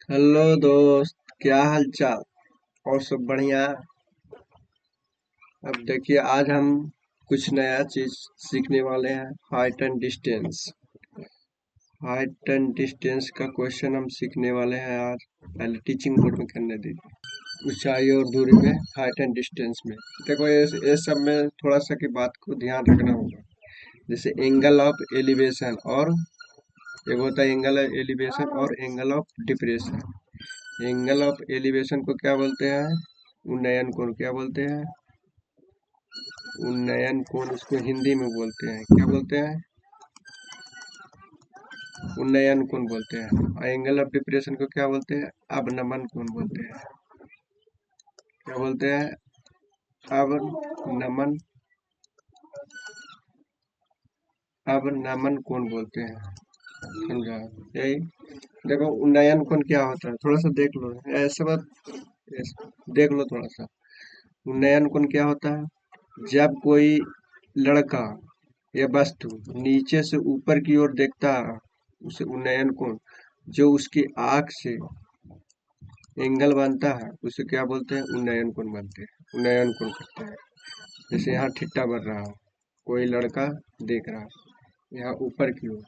Hello दोस्त, क्या हाल चाल? और सब बढ़िया। अब देखिए, आज हम कुछ नया चीज सीखने वाले हैं। Height and distance. Height and distance का क्वेश्चन हम सीखने वाले हैं आज। पहले टीचिंग मोड में करने दीजिए। ऊंचाई और दूरी में, हाइट एंड डिस्टेंस में। देखो, ये सब में थोड़ा सा की बात को ध्यान रखना होगा। जैसे एंगल ऑफ एलिवेशन, और एक होता है एंगल एलिवेशन और angle of depression. Angle of elevation को क्या बोलते हैं? उन्नयन कोण। क्या बोलते हैं? उन्नयन कोण। इसको हिंदी में बोलते हैं, क्या बोलते हैं? उन्नयन कोण बोलते हैं। और एंगल ऑफ डिप्रेशन को क्या बोलते हैं? अवनमन कोण बोलते हैं। क्या बोलते हैं? अवनमन। अवनमन कोण बोलते हैं। समझा? यही। देखो, उन्नयन कोण क्या होता है, थोड़ा सा देख लो। ऐसे बात, देख लो थोड़ा सा। उन्नयन कोण क्या होता है? जब कोई लड़का या वस्तु नीचे से ऊपर की ओर देखता है, उसे उन्नयन कोण। जो उसकी आंख से एंगल बनता है, उसे क्या बोलते हैं? उन्नयन कोण बनते हैं, उन्नयन कोण कहते हैं। जैसे यहाँ ठिट्टा बन रहा है, कोई लड़का देख रहा है यहाँ ऊपर की ओर,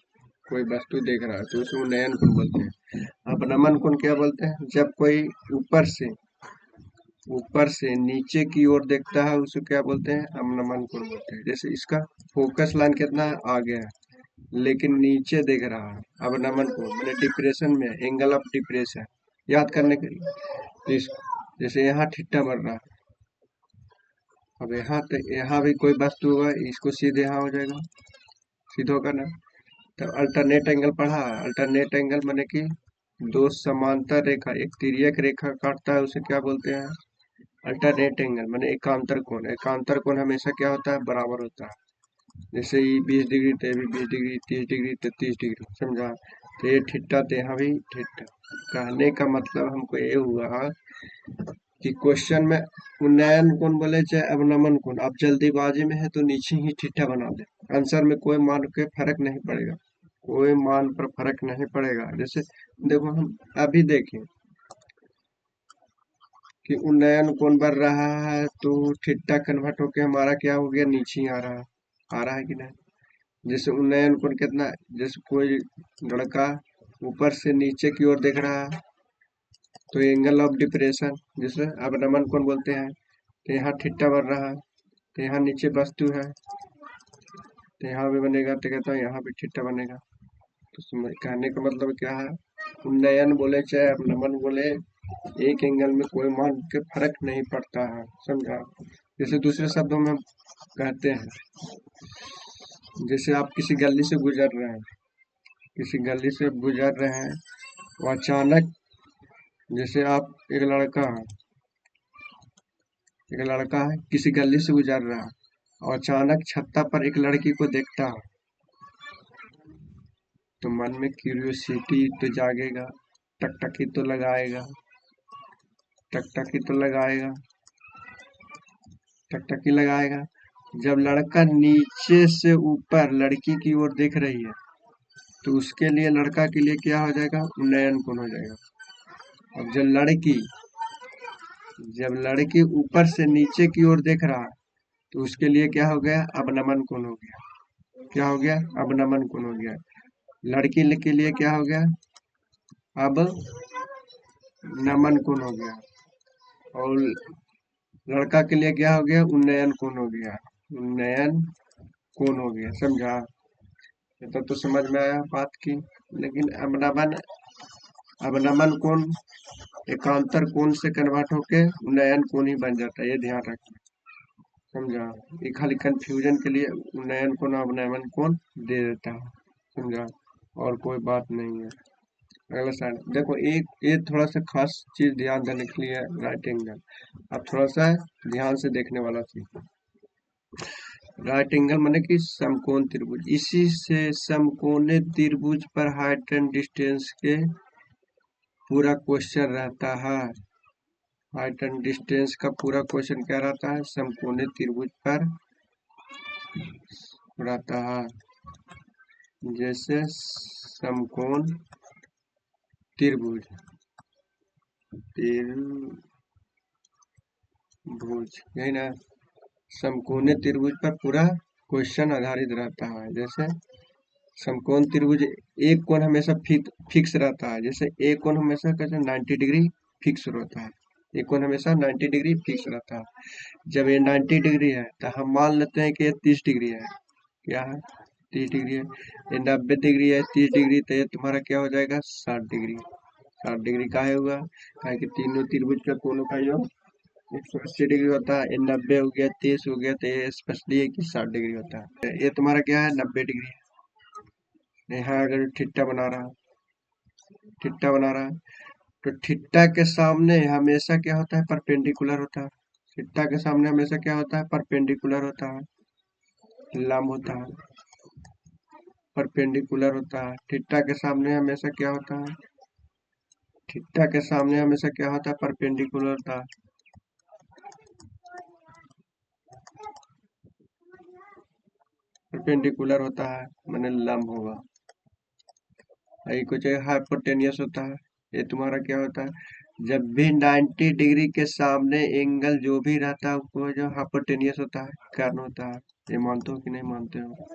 कोई वस्तु देख रहा है, तो उसे उन्नयन कोण बोलते हैं। अपनमन कोण क्या बोलते हैं? जब कोई ऊपर से नीचे की ओर देखता है, उसे क्या बोलते हैं? अवनमन कोण बोलते हैं। जैसे इसका फोकस लाइन कितना है? आगे है, लेकिन नीचे देख रहा है। अवनमन कोण मैंने डिप्रेशन में, एंगल ऑफ डिप्रेशन याद करने के लिए। तो जैसे यहाँ ठिट्टा बन रहा है, अब यहाँ तो यहाँ भी कोई वस्तु होगा, इसको सीधे यहाँ हो जाएगा, सीधा होगा ना। तो अल्टरनेट एंगल पढ़ा। अल्टरनेट एंगल माने कि दो समांतर रेखा एक तिर्यक रेखा काटता है, उसे क्या बोलते हैं? अल्टरनेट एंगल माने एकांतर कोण। एकांतर कोण हमेशा क्या होता है? बराबर होता है। जैसे ये 20 डिग्री तो ये भी 20 डिग्री, 30 डिग्री तो 30 डिग्री। समझा? तो ये ठिट्टा तो यहाँ भी ठिट्टा। कहने का मतलब हमको ये हुआ कि क्वेश्चन में उन्नयन कोण बोले चाहे अवनमन कोण, आप जल्दीबाजी में है तो नीचे ही ठिट्ठा बना दे। आंसर में कोई मान के फर्क नहीं पड़ेगा, कोई मान पर फर्क नहीं पड़ेगा। जैसे देखो, हम अभी देखें कि उन्नयन कोण बढ़ रहा है, तो ठिट्ठा कन्वर्ट होके हमारा क्या हो गया? नीचे ही आ रहा है कि नहीं? जैसे उन्नयन कोण कितना है? जैसे कोई लड़का ऊपर से नीचे की ओर देख रहा है, तो एंगल ऑफ डिप्रेशन, जिसे अवनमन कोण बोलते हैं। तो यहाँ ठिट्टा बन रहा है, तो यहाँ नीचे वस्तु है, तो यहाँ भी बनेगा, तो कहता हूँ यहाँ भी ठिट्टा बनेगा। तो कहने का मतलब क्या है? उन्नयन बोले चाहे अवनमन बोले, एक एंगल में कोई मान के फर्क नहीं पड़ता है। समझा? जैसे दूसरे शब्दों में हम कहते हैं, जैसे आप किसी गली से गुजर रहे हैं, किसी गली से गुजर रहे हैं, और अचानक, जैसे आप एक लड़का है किसी गली से गुजर रहा है, और अचानक छत्ता पर एक लड़की को देखता है, तो मन में क्यूरियोसिटी तो जागेगा, टकटकी तो लगाएगा, टकटकी तो लगाएगा, टकटकी लगाएगा। जब लड़का नीचे से ऊपर लड़की की ओर देख रही है, तो उसके लिए, लड़का के लिए क्या हो जाएगा? उन्नयन कोण हो जाएगा। अब जब लड़की ऊपर से नीचे की ओर देख रहा है, तो उसके लिए क्या हो गया? अवनमन कोण हो गया। क्या हो गया? अवनमन कोण हो गया। लड़की के लिए क्या हो गया? अब नमन कोण हो गया। और लड़का के लिए क्या हो गया? उन्नयन कोण हो गया। उन्नयन कोण हो गया। समझा? ये तो समझ में आया बात की। लेकिन अवनमन कोण एकांतर कोण से कन्वर्ट होके उन्नयन कोण ही बन जाता है, ये ध्यान रखना। समझा? ये खाली कंफ्यूजन के लिए उन्नयन कोण अवनमन कोण दे देता है। समझा? और कोई बात नहीं है। अगला साइड देखो, एक ये थोड़ा सा खास चीज ध्यान देने के लिए, राइट एंगल। अब थोड़ा सा ध्यान से देखने वाला चीज। राइट एंगल माने कि समकोण त्रिभुज। इसी से समकोणित त्रिभुज पर हाइट एंड डिस्टेंस के पूरा क्वेश्चन रहता है। हाइट एंड डिस्टेंस का पूरा क्वेश्चन क्या रहता है? समकोणित त्रिभुज पर रहता है। जैसे समकोण त्रिभुज, त्रिभुज, यही ना। समकोणीय त्रिभुज पर पूरा क्वेश्चन आधारित रहता है। जैसे समकोण त्रिभुज, एक कोण हमेशा फिक्स रहता है। जैसे एक कोण हमेशा कैसे 90 डिग्री फिक्स रहता है। एक कोण हमेशा 90 डिग्री फिक्स रहता है। जब ये 90 डिग्री है तो हम मान लेते हैं कि ये 30 डिग्री है। क्या है? 30 डिग्री है। ये 90 डिग्री है, 30 डिग्री, तो ये तुम्हारा क्या हो जाएगा? 60 डिग्री। 60 डिग्री काहे हुआ? काहे कि तीनों त्रिभुज का कोणों का योग 180 डिग्री होता है। ये 90 हो गया, 30 हो गया, तो ये स्पष्टली है कि 60 डिग्री होता है। ये तुम्हारा क्या है? 90 डिग्री है। यहाँ अगर ठिट्टा बना रहा, ठिट्टा बना रहा है, तो ठिट्टा के सामने हमेशा क्या होता है? परपेंडिकुलर होता है। ठिट्टा के सामने हमेशा क्या होता है? परपेंडिकुलर होता है, लंब होता है, परपेंडिकुलर होता है। ठिट्टा के सामने हमेशा क्या होता है? थीटा के सामने हमेशा क्या होता है? परपेंडिकुलर होता है। परपेंडिकुलर होता है मैंने लंब होगा। यही कुछ हाइपोटेनियस होता है। ये तुम्हारा क्या होता है? जब भी 90 डिग्री के सामने एंगल जो भी रहता है वो जो हाइपोटेनियस होता है, कर्ण होता है। ये मानते हो कि नहीं मानते हो?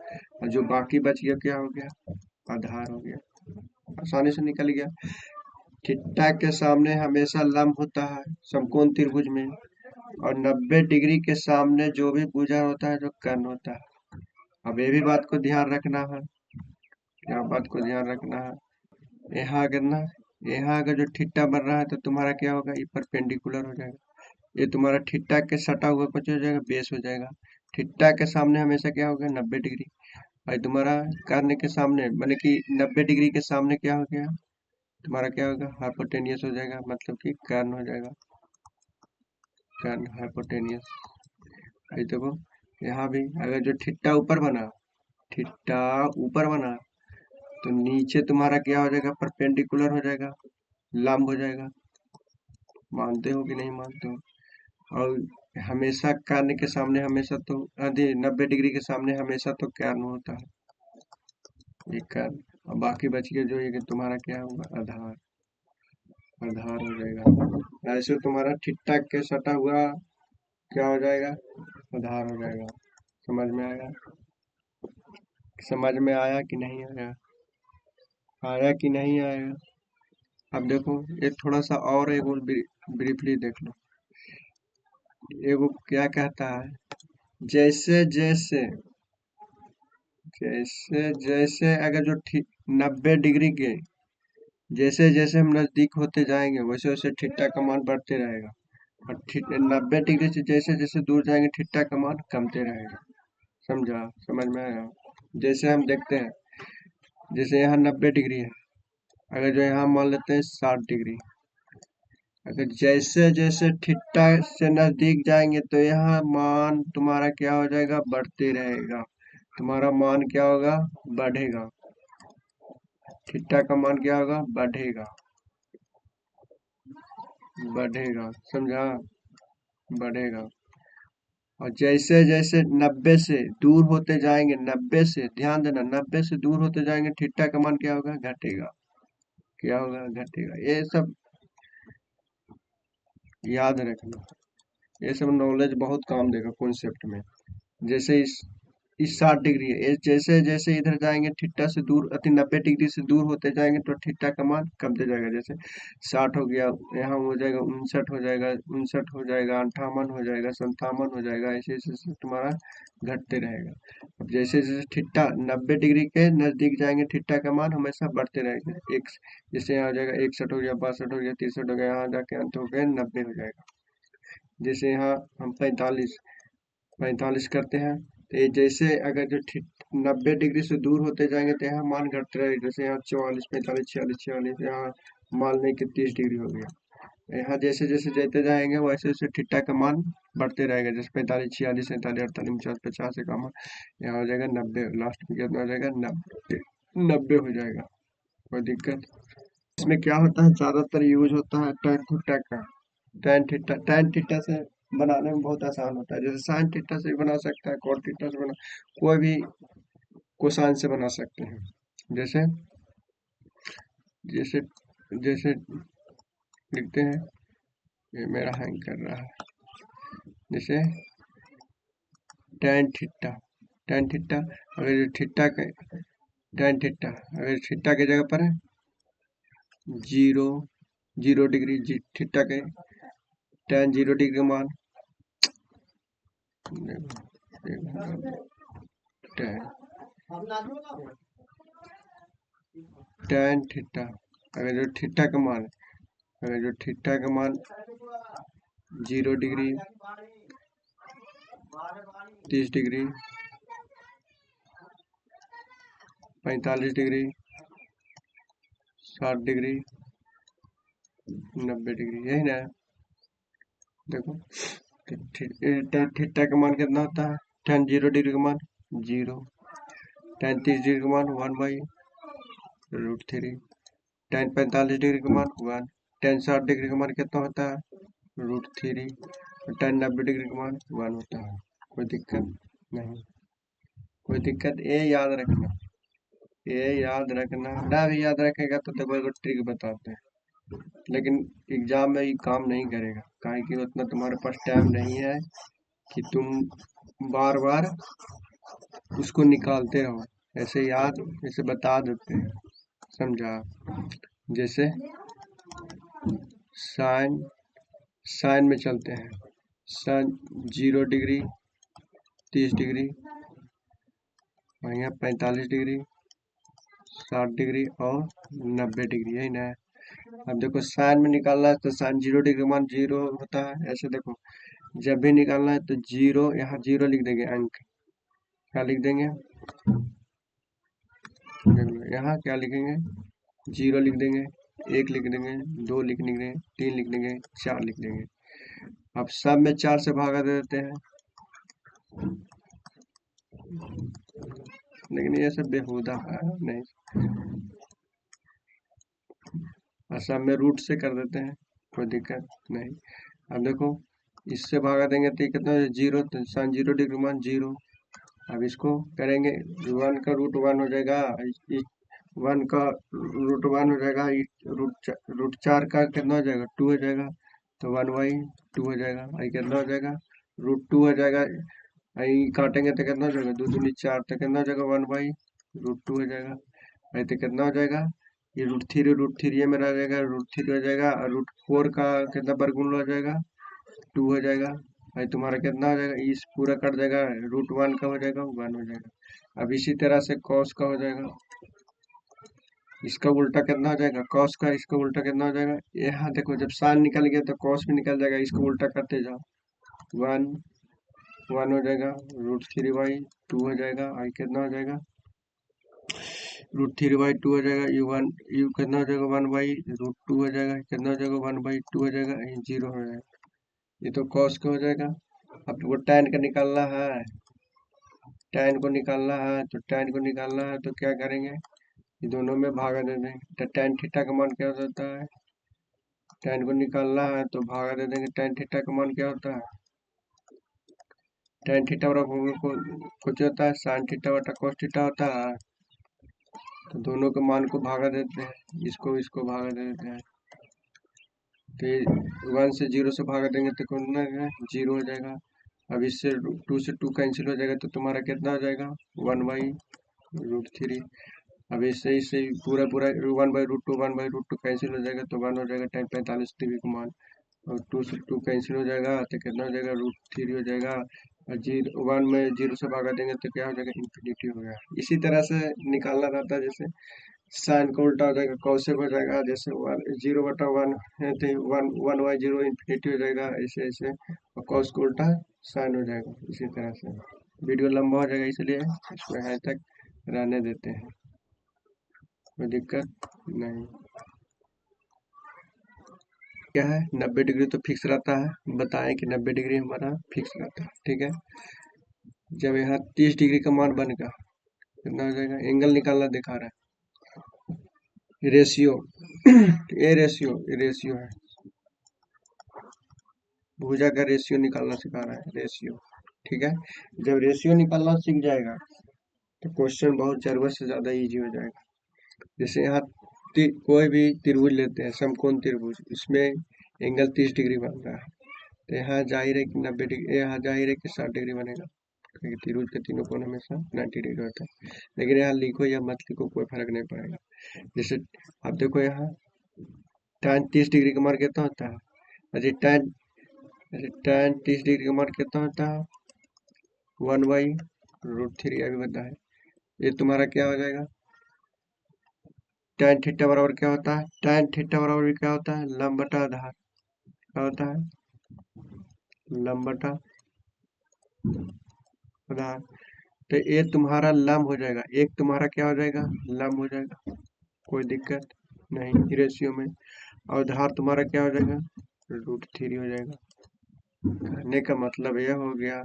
और जो बाकी बच गया क्या हो गया? आधार हो गया। आसानी से निकल गया। थीटा के सामने हमेशा लंब होता है समकोण त्रिभुज में, और 90 डिग्री के सामने जो भी भुजा होता है जो कर्ण होता है। अब ये भी बात को ध्यान रखना है। क्या बात को ध्यान रखना है? यहाँ अगर ना, यहाँ अगर जो थीटा बन रहा है तो तुम्हारा क्या होगा? ये परपेंडिकुलर हो जाएगा। ये तुम्हारा थीटा के सटा हुआ कुछ हो जाएगा, बेस हो जाएगा। थीटा के सामने हमेशा क्या होगा? 90 डिग्री। और तुम्हारा कर्ण के सामने माने कि 90 डिग्री के सामने क्या हो गया? तुम्हारा क्या होगा? हाइपोटेनियस हो जाएगा, मतलब कि कर्ण हो जाएगा। कर्ण हाइपोटेनियस। अभी देखो यहाँ भी अगर जो थीटा ऊपर बना, थीटा ऊपर बना, तो नीचे तुम्हारा क्या हो जाएगा? परपेंडिकुलर हो जाएगा, लंब हो जाएगा। मानते हो कि नहीं मानते हो? और हमेशा कर्ण के सामने हमेशा तो आधे 90 डिग्री के सामने हमेशा तो कर्ण होता है, ये कर्ण। और बाकी बच गया जो ये कि तुम्हारा क्या होगा? आधार। आधार हो जाएगा। ऐसे तुम्हारा थीटा के सटा हुआ क्या हो जाएगा? आधार हो जाएगा। समझ में आया? समझ में आया कि नहीं आया? आया कि नहीं आया? अब देखो एक थोड़ा सा और एक ब्रीफली देख लो। एगो क्या कहता है? जैसे जैसे जैसे जैसे अगर जो 90 डिग्री के जैसे जैसे हम नजदीक होते जाएंगे वैसे वैसे थीटा का मान बढ़ते रहेगा। और 90 डिग्री से जैसे जैसे दूर जाएंगे थीटा का मान कमते रहेगा। समझा? समझ में आया? जैसे हम देखते हैं, जैसे यहाँ 90 डिग्री है, अगर जो यहाँ मान लेते हैं 60 डिग्री, अगर जैसे जैसे थीटा से नजदीक जाएंगे तो यहाँ मान तुम्हारा क्या हो जाएगा? बढ़ते रहेगा। तुम्हारा मान क्या होगा? बढ़ेगा। थीटा का मान क्या होगा? बढ़ेगा। बढ़ेगा। समझा? बढ़ेगा। और जैसे जैसे 90 से दूर होते जाएंगे, 90 से ध्यान देना, 90 से दूर होते जाएंगे थीटा का मान क्या होगा? घटेगा। क्या होगा? घटेगा। ये सब याद रखना। ये सब नॉलेज बहुत काम देगा कॉन्सेप्ट में। जैसे इस 60 डिग्री है, ये जैसे जैसे इधर जाएंगे थीटा से दूर, अति 90 डिग्री से दूर होते जाएंगे तो थीटा का मान कमते जाएगा। जैसे 60 हो गया, यहाँ हो जाएगा 59 हो जाएगा, 59 हो जाएगा, 58 हो जाएगा, 57 हो जाएगा, ऐसे ऐसे ऐसे तुम्हारा घटते रहेगा। अब जैसे जैसे थीटा 90 डिग्री के नजदीक जाएंगे थीटा का मान हमेशा बढ़ते रहेगा। एक जैसे यहाँ हो जाएगा 61 हो गया, 62 हो गया, 63 हो गया, यहाँ जाके अंत हो गया 90 हो जाएगा। जैसे यहाँ हम 45 करते हैं, तो ये जैसे अगर जो 90 डिग्री से दूर होते जाएंगे तो यहाँ मान घटते रहेगा। जैसे यहाँ 44, 45, 46, 46, यहाँ मान लें कि 30 डिग्री हो गया। यहाँ जैसे जैसे जाते जाएंगे वैसे वैसे थीटा का मान बढ़ते रहेगा। जैसे 45, 46, 47, 48, 49, 50 से कम, यहाँ हो जाएगा 90, लास्ट में कितना हो जाएगा? 90। 90 हो जाएगा। कोई दिक्कत? इसमें क्या होता है? ज्यादातर यूज होता है tan थीटा का। टैन थीटा से बनाने में बहुत आसान होता है। जैसे साइन थीटा से भी बना सकता है, कॉट थीटा से बना, कोई भी कोसाइन से बना सकते हैं। जैसे जैसे जैसे लिखते हैं ये मेरा हैंग कर रहा है। जैसे tan थीटा, tan थीटा अगर जो थीटा के tan थीटा अगर थीटा के जगह पर है 0 डिग्री थीटा के tan 0 डिग्री का मान tan थीटा अगर जो थीटा का मान अगर जो थीटा का मान 0 degree 30 degree 45 degree 60 degree 90 degree, यही ना। देखो tan थीटा का मान कितना होता है, tan 0 डिग्री का मान 0, tan 30 डिग्री का मान 1/√3, tan 45 डिग्री का मान 1, tan 60 डिग्री का मान कितना होता है √3, और tan 90 डिग्री का मान 1 होता है। कोई दिक्कत नहीं, कोई दिक्कत। ये याद रखना, ये याद रखना ना, भी याद रखेगा तो देखो एगो ट्रिक बताते हैं, लेकिन एग्जाम में ये काम नहीं करेगा, काहे कि उतना तुम्हारे पास टाइम नहीं है कि तुम बार बार उसको निकालते रहो। ऐसे याद ऐसे बता देते हैं, समझा। जैसे साइन साइन में चलते हैं, साइन 0 डिग्री 30 डिग्री और यहाँ 45 डिग्री 60 डिग्री और 90 डिग्री, यही ना। अब देखो साइन में निकालना है तो साइन 0 डिग्री मान 0 होता है। ऐसे देखो जब भी निकालना है तो 0 यहाँ 0 लिख देंगे, अंक क्या लिख देंगे, देख लो यहाँ क्या लिखेंगे 0 लिख देंगे, 1 लिख देंगे, 2 लिख देंगे, 3 लिख देंगे, 4 लिख देंगे। अब सब में 4 से भागा दे देते हैं, लेकिन ये सब बेहुदा है नहीं। और सब में रूट से कर देते हैं, कोई दिक्कत नहीं। अब देखो इससे भागा देंगे तो ये कितना 0, तो साइन 0 डिग्री मान 0। अब इसको करेंगे 1 का √1 हो जाएगा, 1 का √1 हो जाएगा, √4 का कितना हो जाएगा 2 हो जाएगा, तो 1/2 हो जाएगा। आई कितना हो जाएगा √2 हो जाएगा, आई काटेंगे तो कितना हो जाएगा 2 दूनी 4, तो कितना हो जाएगा 1/√2 हो जाएगा। आई तो कितना हो जाएगा ये √3 ये मेरा आ जाएगा √3 हो जाएगा, और √4 का कितना वर्गमूल हो जाएगा 2 हो जाएगा। भाई तुम्हारा कितना हो जाएगा, इस पूरा कट जाएगा, √1 का हो जाएगा 1 हो जाएगा। अब इसी तरह से कॉस का हो जाएगा, इसका उल्टा कितना हो जाएगा कॉस का, इसका उल्टा कितना हो जाएगा। यहाँ देखो जब साइन निकल गया तो कॉस भी निकल जाएगा, इसको उल्टा करते जाओ 1 1 हो जाएगा, √3/2 हो जाएगा, आई कितना हो जाएगा √3/2 हो जाएगा, यू कितना हो जाएगा 1/√2 हो जाएगा, कितना हो जाएगा 1/2 हो जाएगा, 0 हो जाएगा। ये तो कॉस का हो जाएगा। अब वो tan का निकालना है, tan को निकालना है, तो tan को निकालना है तो क्या करेंगे, ये दोनों में भागा दे देंगे। तो tan थीटा का मान क्या होता है, tan को निकालना है तो भागा दे देंगे, tan थीटा का मान क्या होता है, tan थीटा बराबर कुछ होता है sin थीटा बटा cos थीटा होता है। तो दोनों के मान को भागा देते हैं, इसको इसको भागा देते हैं, तो ये 1 से 0 से भागा देंगे तो कितना है 0 हो जाएगा। अब इससे 2 से 2 कैंसिल हो जाएगा, तो तुम्हारा कितना हो जाएगा 1/√3। अब इससे पूरा पूरा 1/√2 1/√2 कैंसिल हो जाएगा, तो 1 हो जाएगा tan 45 डिग्री का मान, और 2 से 2 कैंसिल हो जाएगा तो कितना हो जाएगा √3 हो जाएगा, और 1 में 0 से भागा देंगे तो क्या हो जाएगा इन्फिनिटी हो गया। इसी तरह से निकालना रहता है, जैसे साइन का उल्टा हो जाएगा कौशिक हो जाएगा, जैसे 0/1 है तो 1/0 इन्फिनिटी हो जाएगा, ऐसे ऐसे, और कौश का उल्टा साइन हो जाएगा। इसी तरह से वीडियो लंबा हो जाएगा, इसलिए इसको यहाँ तक रहने देते हैं, कोई दिक्कत नहीं। क्या है 90 डिग्री तो फिक्स रहता है, बताएं कि 90 डिग्री हमारा फिक्स रहता है, ठीक है। जब यहाँ 30 डिग्री का मान बनेगा कितना हो जाएगा, एंगल निकालना दिखा रहा है, रेशियो ये रेशियो है, भुजा का रेशियो निकालना सिखा रहा है, रेशियो, ठीक है। जब रेशियो निकालना सीख जाएगा तो क्वेश्चन बहुत जरूरत से ज्यादा इजी हो जाएगा। जैसे यहाँ कोई भी त्रिभुज लेते हैं, समकोण त्रिभुज, इसमें एंगल 30 डिग्री बन रहा है। तो यहाँ जाहिर है कि 90 डिग्री, यहाँ जाहिर है कि 60 डिग्री बनेगा, क्योंकि त्रिभुज के तीनों कोण हमेशा 90 डिग्री होता है। लेकिन यहाँ लिखो या मत लिखो कोई फर्क नहीं पड़ेगा। जैसे अब देखो यहाँ tan 30 डिग्री का मान कितना होता है? tan 30 डिग्री का मान कितना होता है? 1/√3। अभी बता है ये तुम्हारा क्या हो जाएगा? tan थीटा बराबर क्या होता है? tan थीटा बराबर भी क्या होता है? लंब बटा आधार। क्या होता है? लंब बटा आधार। तो ये तुम्हारा लंब हो जाएगा, एक तुम्हारा क्या हो जाएगा? लंब हो जाएगा, कोई दिक्कत नहीं रेशियो में। और आधार तुम्हारा क्या हो जाएगा? √3 हो जाएगा। कहने का मतलब यह हो गया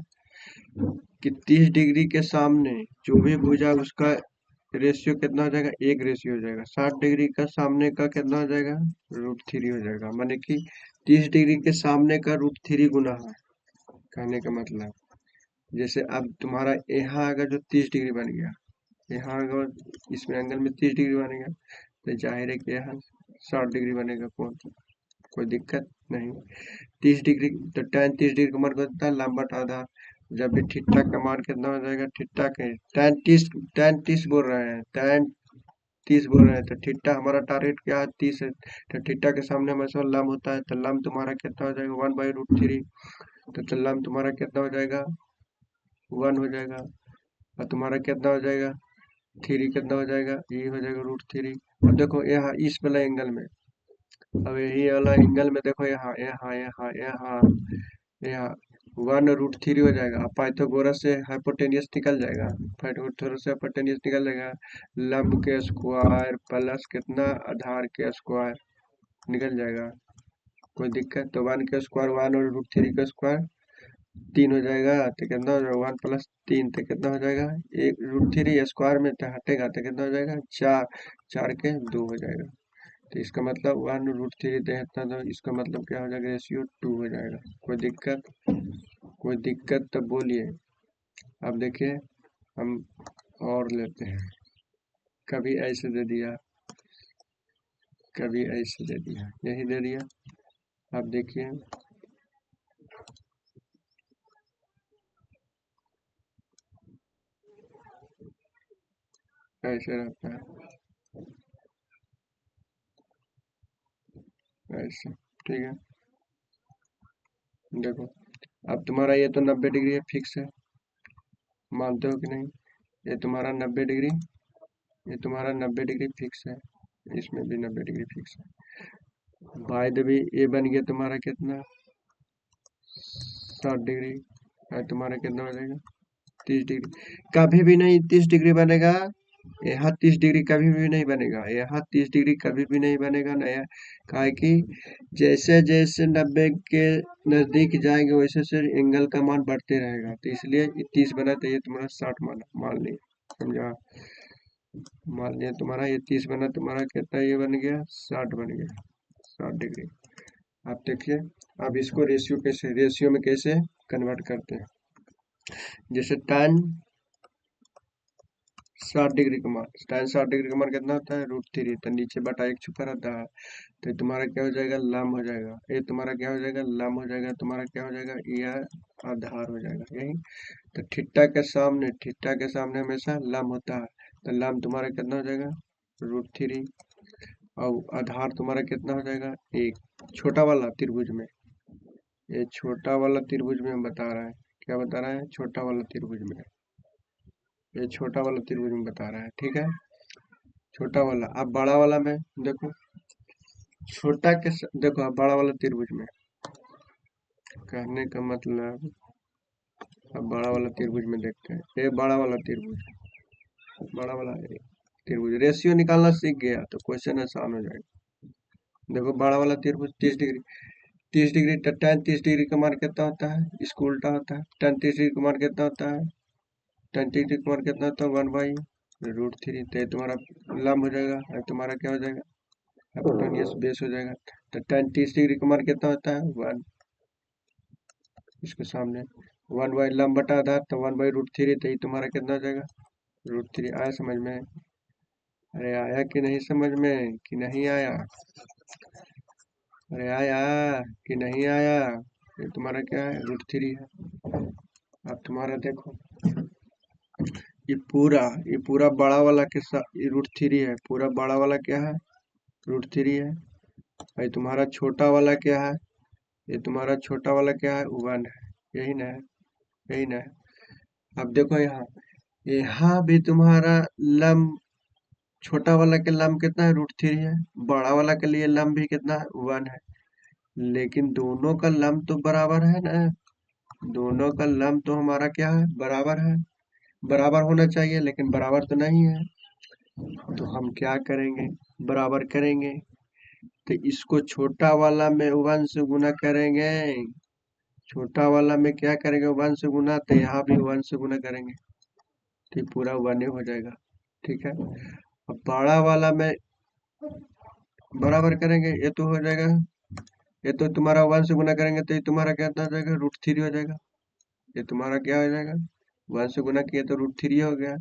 कि 30 डिग्री के सामने जो भी भुजा उसका रेशियो कितना हो जाएगा? एक रेशियो हो जाएगा। 60 डिग्री का सामने का कितना हो जाएगा? √3 हो जाएगा। माने कि 30 डिग्री के सामने का √3 गुना है। कहने का मतलब जैसे अब तुम्हारा यहाँ अगर जो 30 डिग्री बन गया, यहाँ अगर इसमें एंगल में 30 डिग्री बनेगा, तो जाहिर है कि यहाँ 60 डिग्री बनेगा। कोई दिक्कत नहीं। 30 डिग्री तो tan 30 डिग्री का मान कितना है? लंब बटा आधार। जब भी थीटा का मान कितना हो जाएगा? थीटा के tan 30 बोल रहे हैं, tan 30 बोल रहे हैं, तो थीटा हमारा टारगेट क्या है? 30 है। तो थीटा के सामने हमेशा लंब होता है, तो लंब तुम्हारा कितना हो जाएगा? 1/√3। तो लंब तुम्हारा कितना हो जाएगा? 1 हो जाएगा। और तुम्हारा कितना हो जाएगा? 3 कितना हो जाएगा? ये हो जाएगा √3। अब देखो यहाँ इस वाला एंगल में, अब यही वाला एंगल में देखो, यहाँ यहाँ यहाँ यहाँ यहाँ 1√3 हो जाएगा। अब पाइथागोरस से हाइपोटेनियस निकल जाएगा, पाइथागोरस से हाइपोटेनियस निकल जाएगा। लंब के स्क्वायर प्लस कितना? आधार के स्क्वायर निकल जाएगा, कोई दिक्कत? तो 1 के स्क्वायर 1 और √3 का स्क्वायर 3 हो जाएगा। तो कितना हो जाएगा? 1 + 3 तो कितना हो जाएगा? एक √3 स्क्वायर में तो हटेगा, तो कितना हो जाएगा? 4। 4 के 2 हो जाएगा। तो इसका मतलब 1√3 देता, तो इसका मतलब क्या हो जाएगा? रेशियो 2 हो जाएगा। कोई दिक्कत? कोई दिक्कत तो बोलिए। अब देखिए हम और लेते हैं, कभी ऐसे दे दिया, कभी ऐसे दे दिया, यही दे दिया। अब देखिए ऐसे रहता है, ऐसे, ठीक है। देखो अब तुम्हारा ये तो 90 डिग्री है, फिक्स है, मानते हो कि नहीं? ये तुम्हारा 90 डिग्री, ये तुम्हारा 90 डिग्री फिक्स है, इसमें भी 90 डिग्री फिक्स है। बाय द वे ये बन गया तुम्हारा कितना? 60 डिग्री। और तुम्हारा कितना हो जाएगा? 30 डिग्री। कभी भी नहीं 30 डिग्री बनेगा, यहाँ 30 डिग्री कभी भी नहीं बनेगा, यहाँ 30 डिग्री कभी भी नहीं बनेगा नया। काहे कि जैसे जैसे 90 के नजदीक जाएंगे वैसे से एंगल का मान बढ़ते रहेगा, तो इसलिए ये 30 बना, तो ये तुम्हारा 60 माना, मान लिया, समझा? मान लिया तुम्हारा ये 30 बना, तुम्हारा कितना ये बन गया? 60 बन गया, 60 डिग्री। आप देखिए अब इसको रेशियो में कैसे कन्वर्ट करते हैं। जैसे tan 60 डिग्री का मान, कितना होता है? √3। तो नीचे बटा एक छुपा रहता है, तो तुम्हारा क्या हो जाएगा? लंब हो जाएगा। ये तुम्हारा क्या हो जाएगा? लंब हो जाएगा। तुम्हारा क्या हो जाएगा? यह आधार हो जाएगा, यही। तो थीटा के सामने हमेशा लंब होता है, तो लंब तुम्हारा कितना हो जाएगा? √3। और आधार तुम्हारा कितना हो जाएगा? एक। छोटा वाला त्रिभुज में, ये छोटा वाला त्रिभुज में हम बता रहा है, क्या बता रहा है? छोटा वाला त्रिभुज में, ये छोटा वाला त्रिभुज में बता रहा है, ठीक है। छोटा वाला। अब बड़ा वाला में देखो, देखो अब बड़ा वाला त्रिभुज में, कहने का मतलब अब बड़ा वाला त्रिभुज में देखते हैं। ये बड़ा वाला त्रिभुज, बड़ा वाला त्रिभुज रेशियो निकालना सीख गया तो क्वेश्चन आसान हो जाएगा। देखो बड़ा वाला त्रिभुज 30 डिग्री, 30 डिग्री, tan 30 डिग्री का मान कितना होता है? इसको उल्टा होता है। tan 30 डिग्री का मान कितना होता है? tan 30 डिग्री का मान कितना होता है? 1/√3। तो ये तुम्हारा लंब हो जाएगा, और तुम्हारा क्या हो जाएगा? हाइपोटेन्यूस बेस हो जाएगा। तो tan 30 डिग्री का मान कितना होता है? 1। इसके सामने 1 लंब बटा आधार, तो 1/√3, तो ये तुम्हारा कितना हो जाएगा? √3। आया समझ में? अरे आया कि नहीं समझ में, कि नहीं आया? अरे आया कि नहीं आया? ये तुम्हारा क्या है? √3 है। अब तुम्हारा देखो, ये पूरा बड़ा वाला के साथ ये √3 है। पूरा बड़ा वाला क्या है? √3 है। भाई तुम्हारा छोटा वाला क्या है? ये तुम्हारा छोटा वाला क्या है? 1 है। यही ना है? यही ना है? अब देखो यहाँ, यहाँ भी तुम्हारा लम छोटा वाला के लम कितना है? √3 है। बड़ा वाला के लिए लम भी कितना है? 1 है। लेकिन दोनों का लम तो बराबर है ना? दोनों का लम तो हमारा क्या है? बराबर है। बराबर होना चाहिए, लेकिन बराबर तो नहीं है। तो हम क्या करेंगे? बराबर करेंगे। तो इसको छोटा वाला में 1 से गुना करेंगे। छोटा वाला में क्या करेंगे? 1 से गुना। तो यहाँ भी 1 से गुना करेंगे, तो ये पूरा 1 ही हो जाएगा। ठीक है। अब बड़ा वाला में बराबर करेंगे, ये तो हो जाएगा। ये तो तुम्हारा 1 से गुना करेंगे, तो ये तुम्हारा क्या हो जाएगा? √3 हो जाएगा। ये तुम्हारा क्या हो जाएगा? 1 से गुना किए तो √3 हो गया।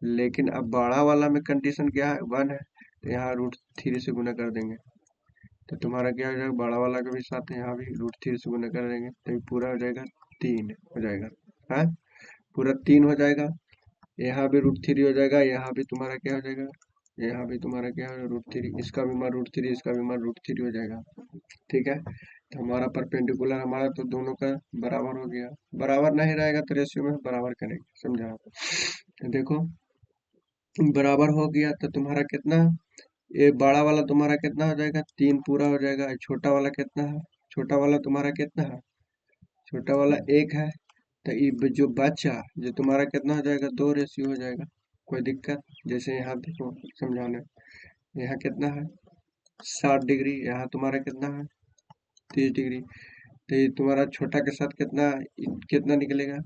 लेकिन अब बड़ा वाला में कंडीशन क्या है? 1 है। तो यहाँ √3 से गुना कर देंगे, तो तुम्हारा क्या हो जाएगा? बड़ा वाला के भी साथ यहाँ भी √3 से गुना कर देंगे, तो ये पूरा हो जाएगा 3 हो जाएगा। हाँ, पूरा 3 हो जाएगा। यहाँ भी √3 हो जाएगा। यहाँ भी तुम्हारा क्या हो जाएगा? यहाँ भी तुम्हारा क्या है? √3। इसका भी मान √3, इसका भी मान √3 हो जाएगा। ठीक है। तो हमारा परपेंडिकुलर हमारा तो दोनों का बराबर हो गया। बराबर नहीं रहेगा तो रेशियो में बराबर करेंगे। समझा? तो देखो, बराबर हो गया तो तुम्हारा कितना? ये बड़ा वाला तुम्हारा कितना हो जाएगा? 3 पूरा हो जाएगा। छोटा वाला कितना है? छोटा वाला तुम्हारा कितना है? छोटा वाला 1 है। तो ये जो बचा, जो तुम्हारा कितना हो जाएगा? 2 रेशियो हो जाएगा। कोई दिक्कत? जैसे यहाँ देखो समझाने, यहाँ कितना है? 60 डिग्री। यहाँ तुम्हारा कितना है? 30 डिग्री। तो ये तुम्हारा छोटा के साथ कितना कितना निकलेगा?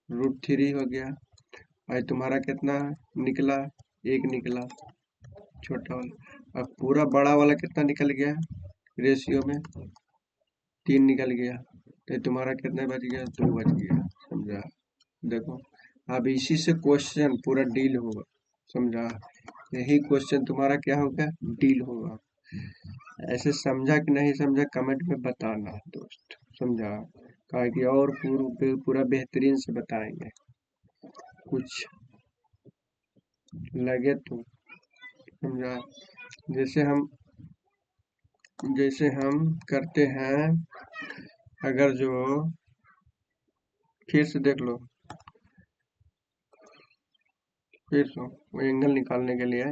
√3 हो गया। और तुम्हारा कितना निकला? 1 निकला, छोटा वाला। अब पूरा बड़ा वाला कितना निकल गया रेशियो में? 3 निकल गया। तो तुम्हारा कितना बच गया? 2 बच गया। समझा? देखो, अब इसी से क्वेश्चन पूरा डील होगा। समझा? यही क्वेश्चन तुम्हारा क्या होगा? डील होगा। ऐसे समझा कि नहीं समझा कमेंट में बताना दोस्त। समझा? कहा कि और पूरा बेहतरीन से बताएंगे। कुछ लगे तो। समझा? जैसे हम करते हैं, अगर जो फिर से देख लो, फिर से वो एंगल निकालने के लिए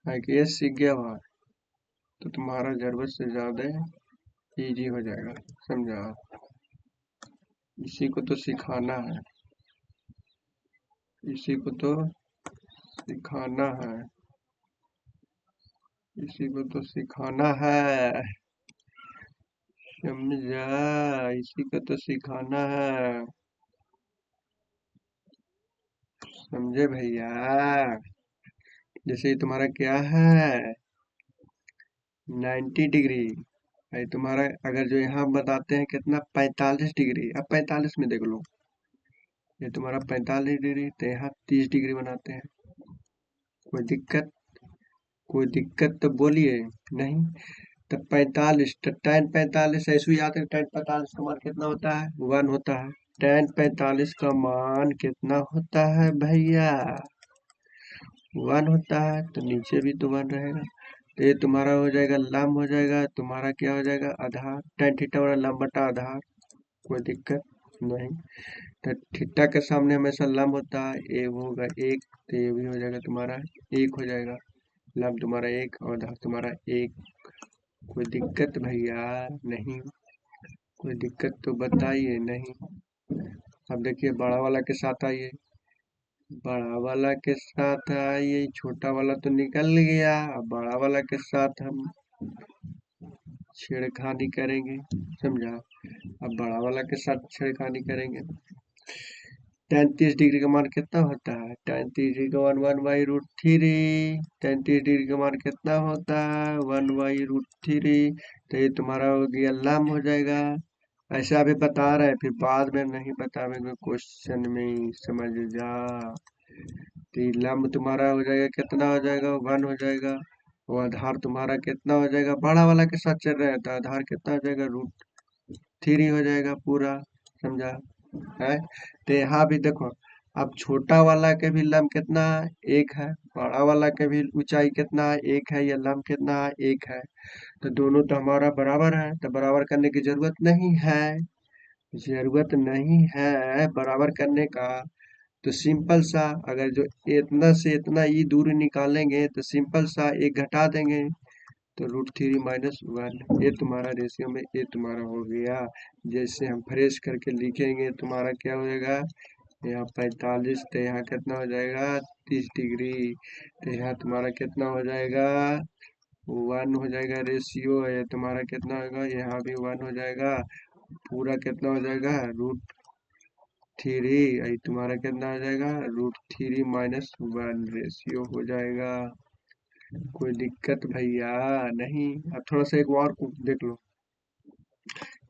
है कि ये सीख गया हुआ तो तुम्हारा जरूरत से ज्यादा इजी हो जाएगा। समझा? इसी को तो सिखाना है। इसी को तो सिखाना है। इसी को तो सिखाना है। समझा? इसी को तो सिखाना है। समझे भैया? जैसे ये तुम्हारा क्या है? 90 डिग्री। भाई तुम्हारा अगर जो यहाँ बताते हैं कितना? 45 डिग्री। अब 45 में देख लो, ये तुम्हारा 45 डिग्री, तो यहाँ 30 डिग्री बनाते हैं। कोई दिक्कत? कोई दिक्कत तो बोलिए। नहीं। तो 45, तो tan 45 ऐसे ही याद है। tan 45 का मान कितना होता है? 1 होता है। tan 45 का मान कितना होता है भैया? 1 होता है। तो नीचे भी तो 1 रहेगा। तो ये तुम्हारा हो जाएगा लंब, हो जाएगा तुम्हारा क्या हो जाएगा? आधार। tan थीटा बड़ा लंब बटा आधार। कोई दिक्कत नहीं। तो थीटा के सामने हमेशा लंब होता है। ये होगा 1, तो ये भी हो जाएगा तुम्हारा 1 हो जाएगा। लंब तुम्हारा 1 और आधार तुम्हारा 1। कोई दिक्कत भैया? नहीं। कोई दिक्कत तो बताइए नहीं। अब देखिए बड़ा वाला के साथ आइए। बड़ा वाला के साथ आइए। छोटा वाला तो निकल गया। अब बड़ा वाला के साथ हम छेड़खानी करेंगे। समझा? अब बड़ा वाला के साथ छेड़खानी करेंगे। tan 30 डिग्री का मान कितना होता है? tan 30 डिग्री का मान 1/√3। tan 30 डिग्री का मान कितना होता है? 1/√3। तो ये तुम्हारा हो गया लंब हो जाएगा। ऐसा अभी बता रहे हैं, फिर बाद में नहीं बतावेंगे, क्वेश्चन में ही समझ जा। तो ये लंब तुम्हारा हो जाएगा कितना? हो जाएगा 1 हो जाएगा। वो आधार तुम्हारा कितना हो जाएगा, बड़ा वाला के साथ चल रहे हैं तो आधार कितना हो जाएगा, √3 हो जाएगा पूरा। समझा है? तो यहाँ भी देखो, अब छोटा वाला के भी लंब कितना है, 1 है। बड़ा वाला के भी ऊंचाई कितना है, 1 है। या लंब कितना है, 1 है। तो दोनों तो हमारा बराबर है, तो बराबर करने की जरूरत नहीं है। जरूरत नहीं है बराबर करने का। तो सिंपल सा, अगर जो इतना से इतना ही दूरी निकालेंगे तो सिंपल सा एक घटा देंगे, तो √3 - 1 ये तुम्हारा रेशियो में ये तुम्हारा हो गया। जैसे हम फ्रेश करके लिखेंगे तुम्हारा क्या हो जाएगा, यहाँ 45, तो यहाँ कितना हो जाएगा, 30 डिग्री। तो यहाँ तुम्हारा कितना हो जाएगा, 1 हो जाएगा। रेशियो है तुम्हारा कितना होगा, यहाँ भी 1 हो जाएगा। पूरा कितना हो जाएगा, √3। ये तुम्हारा कितना हो जाएगा, √3 - 1 रेशियो हो जाएगा। कोई दिक्कत भैया नहीं। अब थोड़ा सा एक और को देख लो।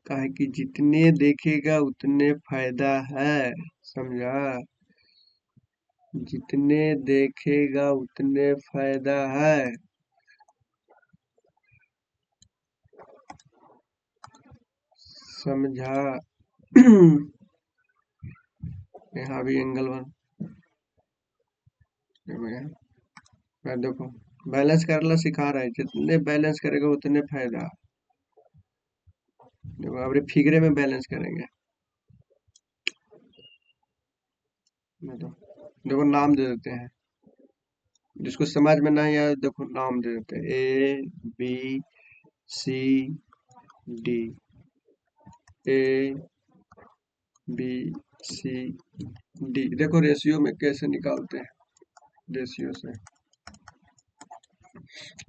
काहे कि जितने देखेगा उतने फायदा है। समझा? जितने देखेगा उतने फायदा है। समझा? यहाँ भी एंगल 1 देखो, बैलेंस करना सिखा रहा है, जितने बैलेंस करेगा उतने फायदा। देखो अब फिगरे में बैलेंस करेंगे। देखो नाम दे देते हैं, जिसको समझ में नहीं आया देखो नाम दे देते हैं, A B C D। A B C D। देखो रेशियो में कैसे निकालते हैं, रेशियो से।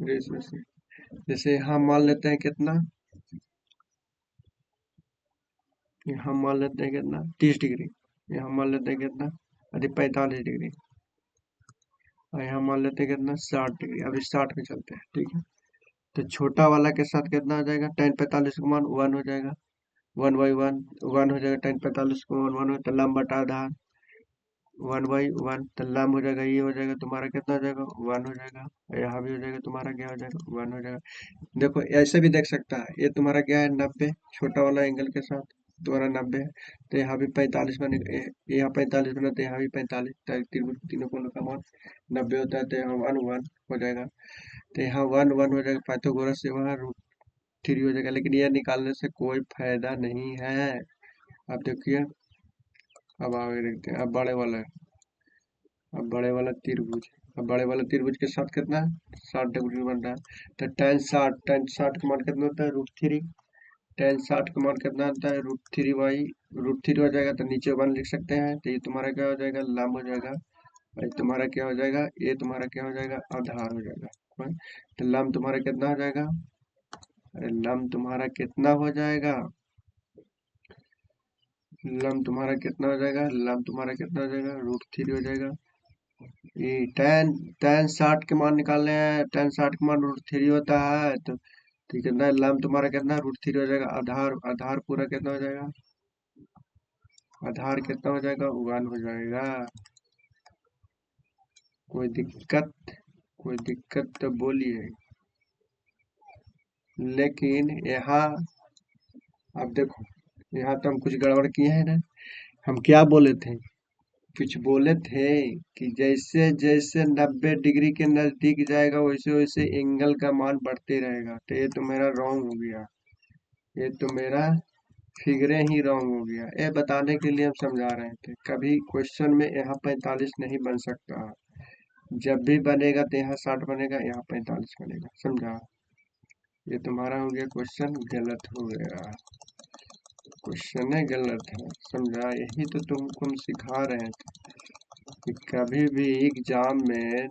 रेशियो से जैसे यहाँ मान लेते हैं कितना, यहाँ मान लेते हैं कितना, 30 डिग्री। यहाँ मान लेते हैं कितना, अरे 45 डिग्री। और यहाँ मान लेते हैं कितना, 60 डिग्री। अभी 60 में चलते हैं, ठीक है। तो छोटा वाला के साथ कितना हो जाएगा, tan 45 का मान 1 हो जाएगा। 1/1 1 हो जाएगा। tan 45 का मान 1 हो, तो लंब बटा आधार 1/1। तो लंब हो जाएगा, ये हो जाएगा तुम्हारा कितना हो जाएगा, 1 हो जाएगा। और यहाँ भी हो जाएगा तुम्हारा क्या हो जाएगा, 1 हो जाएगा। देखो ऐसे भी देख सकता है, ये तुम्हारा क्या है, 90। छोटा वाला एंगल के साथ तुम्हारा 90 है। तो यहाँ भी 45 बने, यहाँ 45 बना, तो यहाँ भी 45। तीनों कोनों का मान 90 होता है, तो यहाँ 1 1 हो जाएगा। तो यहाँ 1 1 हो जाएगा, पाइथागोरस से वहाँ √3 हो जाएगा। लेकिन यह निकालने से कोई फायदा नहीं है। अब देखिए, अब आगे देखते हैं। अब बड़े वाला है, अब बड़े वाला त्रिभुज। अब बड़े वाले त्रिभुज के साथ कितना है, 60 डिग्री बन रहा है। तो tan 60 का मान कितना होता है, √3। tan 60 का मान कितना होता है, √3 हो जाएगा। तो नीचे 1 लिख सकते हैं। तो ये तुम्हारा क्या हो जाएगा, लंब हो जाएगा। और ये तुम्हारा क्या हो जाएगा, ये तुम्हारा क्या हो जाएगा, आधार हो जाएगा। right? तो लंब तुम्हारा कितना हो जाएगा, अरे लंब तुम्हारा कितना हो जाएगा, लंब तुम्हारा कितना हो जाएगा, लंब तुम्हारा कितना हो जाएगा, √3 हो जाएगा। ये tan 60 के मान निकालने हैं। tan 60 के मान √3 होता है। तो ठीक है ना, लंब तुम्हारा कितना, √3 हो जाएगा। आधार आधार पूरा कितना हो जाएगा, आधार कितना हो जाएगा, 1 हो जाएगा। कोई दिक्कत, कोई दिक्कत तो बोलिए। लेकिन यहाँ अब देखो, यहाँ तो हम कुछ गड़बड़ किए हैं ना। हम क्या बोले थे, कुछ बोले थे कि जैसे जैसे 90 डिग्री के नजदीक जाएगा वैसे वैसे एंगल का मान बढ़ते रहेगा। तो ये तो मेरा रॉन्ग हो गया, ये तो मेरा फिगरे ही रॉन्ग हो गया। ये बताने के लिए हम समझा रहे थे, कभी क्वेश्चन में यहाँ 45 नहीं बन सकता। जब भी बनेगा तो यहाँ 60 बनेगा, यहाँ 45 बनेगा। समझा? ये तुम्हारा हो गया क्वेश्चन गलत हो गया, क्वेश्चन है गलत है। समझा? यही तो तुमको हम सिखा रहे थे कि कभी भी एग्जाम में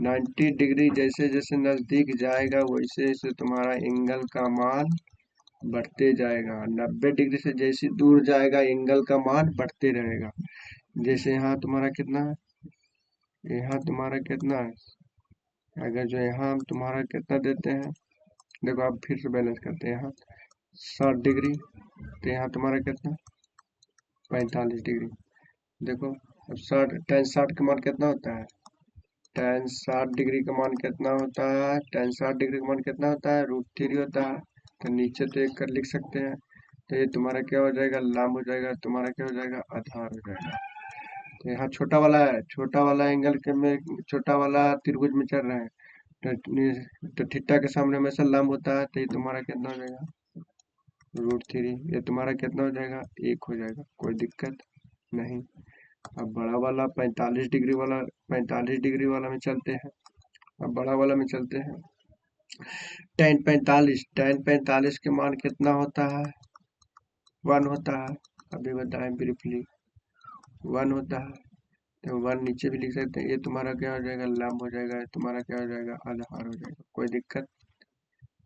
90 डिग्री जैसे जैसे नजदीक जाएगा वैसे वैसे तुम्हारा एंगल का मान बढ़ते जाएगा। 90 डिग्री से जैसे दूर जाएगा एंगल का मान बढ़ते रहेगा। जैसे यहाँ तुम्हारा कितना है, यहाँ तुम्हारा कितना है, अगर जो यहाँ हम तुम्हारा कितना देते हैं, देखो आप फिर से बैलेंस करते हैं। यहाँ 60 डिग्री, तो यहाँ तुम्हारा कितना, 45 डिग्री। देखो अब 60 tan 60 का मान कितना होता है, tan 60 डिग्री का मान कितना होता है? tan 60 डिग्री का मान कितना होता है? √3 होता है। तो नीचे तो एक कर लिख सकते हैं। तो ये तुम्हारा क्या हो जाएगा? लंब हो जाएगा। तुम्हारा क्या हो जाएगा? आधार हो जाएगा। तो यहाँ छोटा वाला है, छोटा वाला एंगल के में, छोटा वाला त्रिभुज में चल रहा है। तो थीटा के सामने हमेशा लंब होता है। तो ये तुम्हारा कितना हो जाएगा? √3। ये तुम्हारा कितना हो जाएगा? 1 हो जाएगा। कोई दिक्कत नहीं। अब बड़ा वाला 45 डिग्री वाला, 45 डिग्री वाला में चलते हैं। अब बड़ा वाला में चलते हैं। tan 45 के मान कितना होता है? 1 होता है। अभी बताएं ब्रीफली, 1 होता है। तो 1 नीचे भी लिख सकते हैं। ये तुम्हारा क्या हो जाएगा? लंब हो जाएगा। ये तुम्हारा क्या हो जाएगा? आधार हो जाएगा। कोई दिक्कत?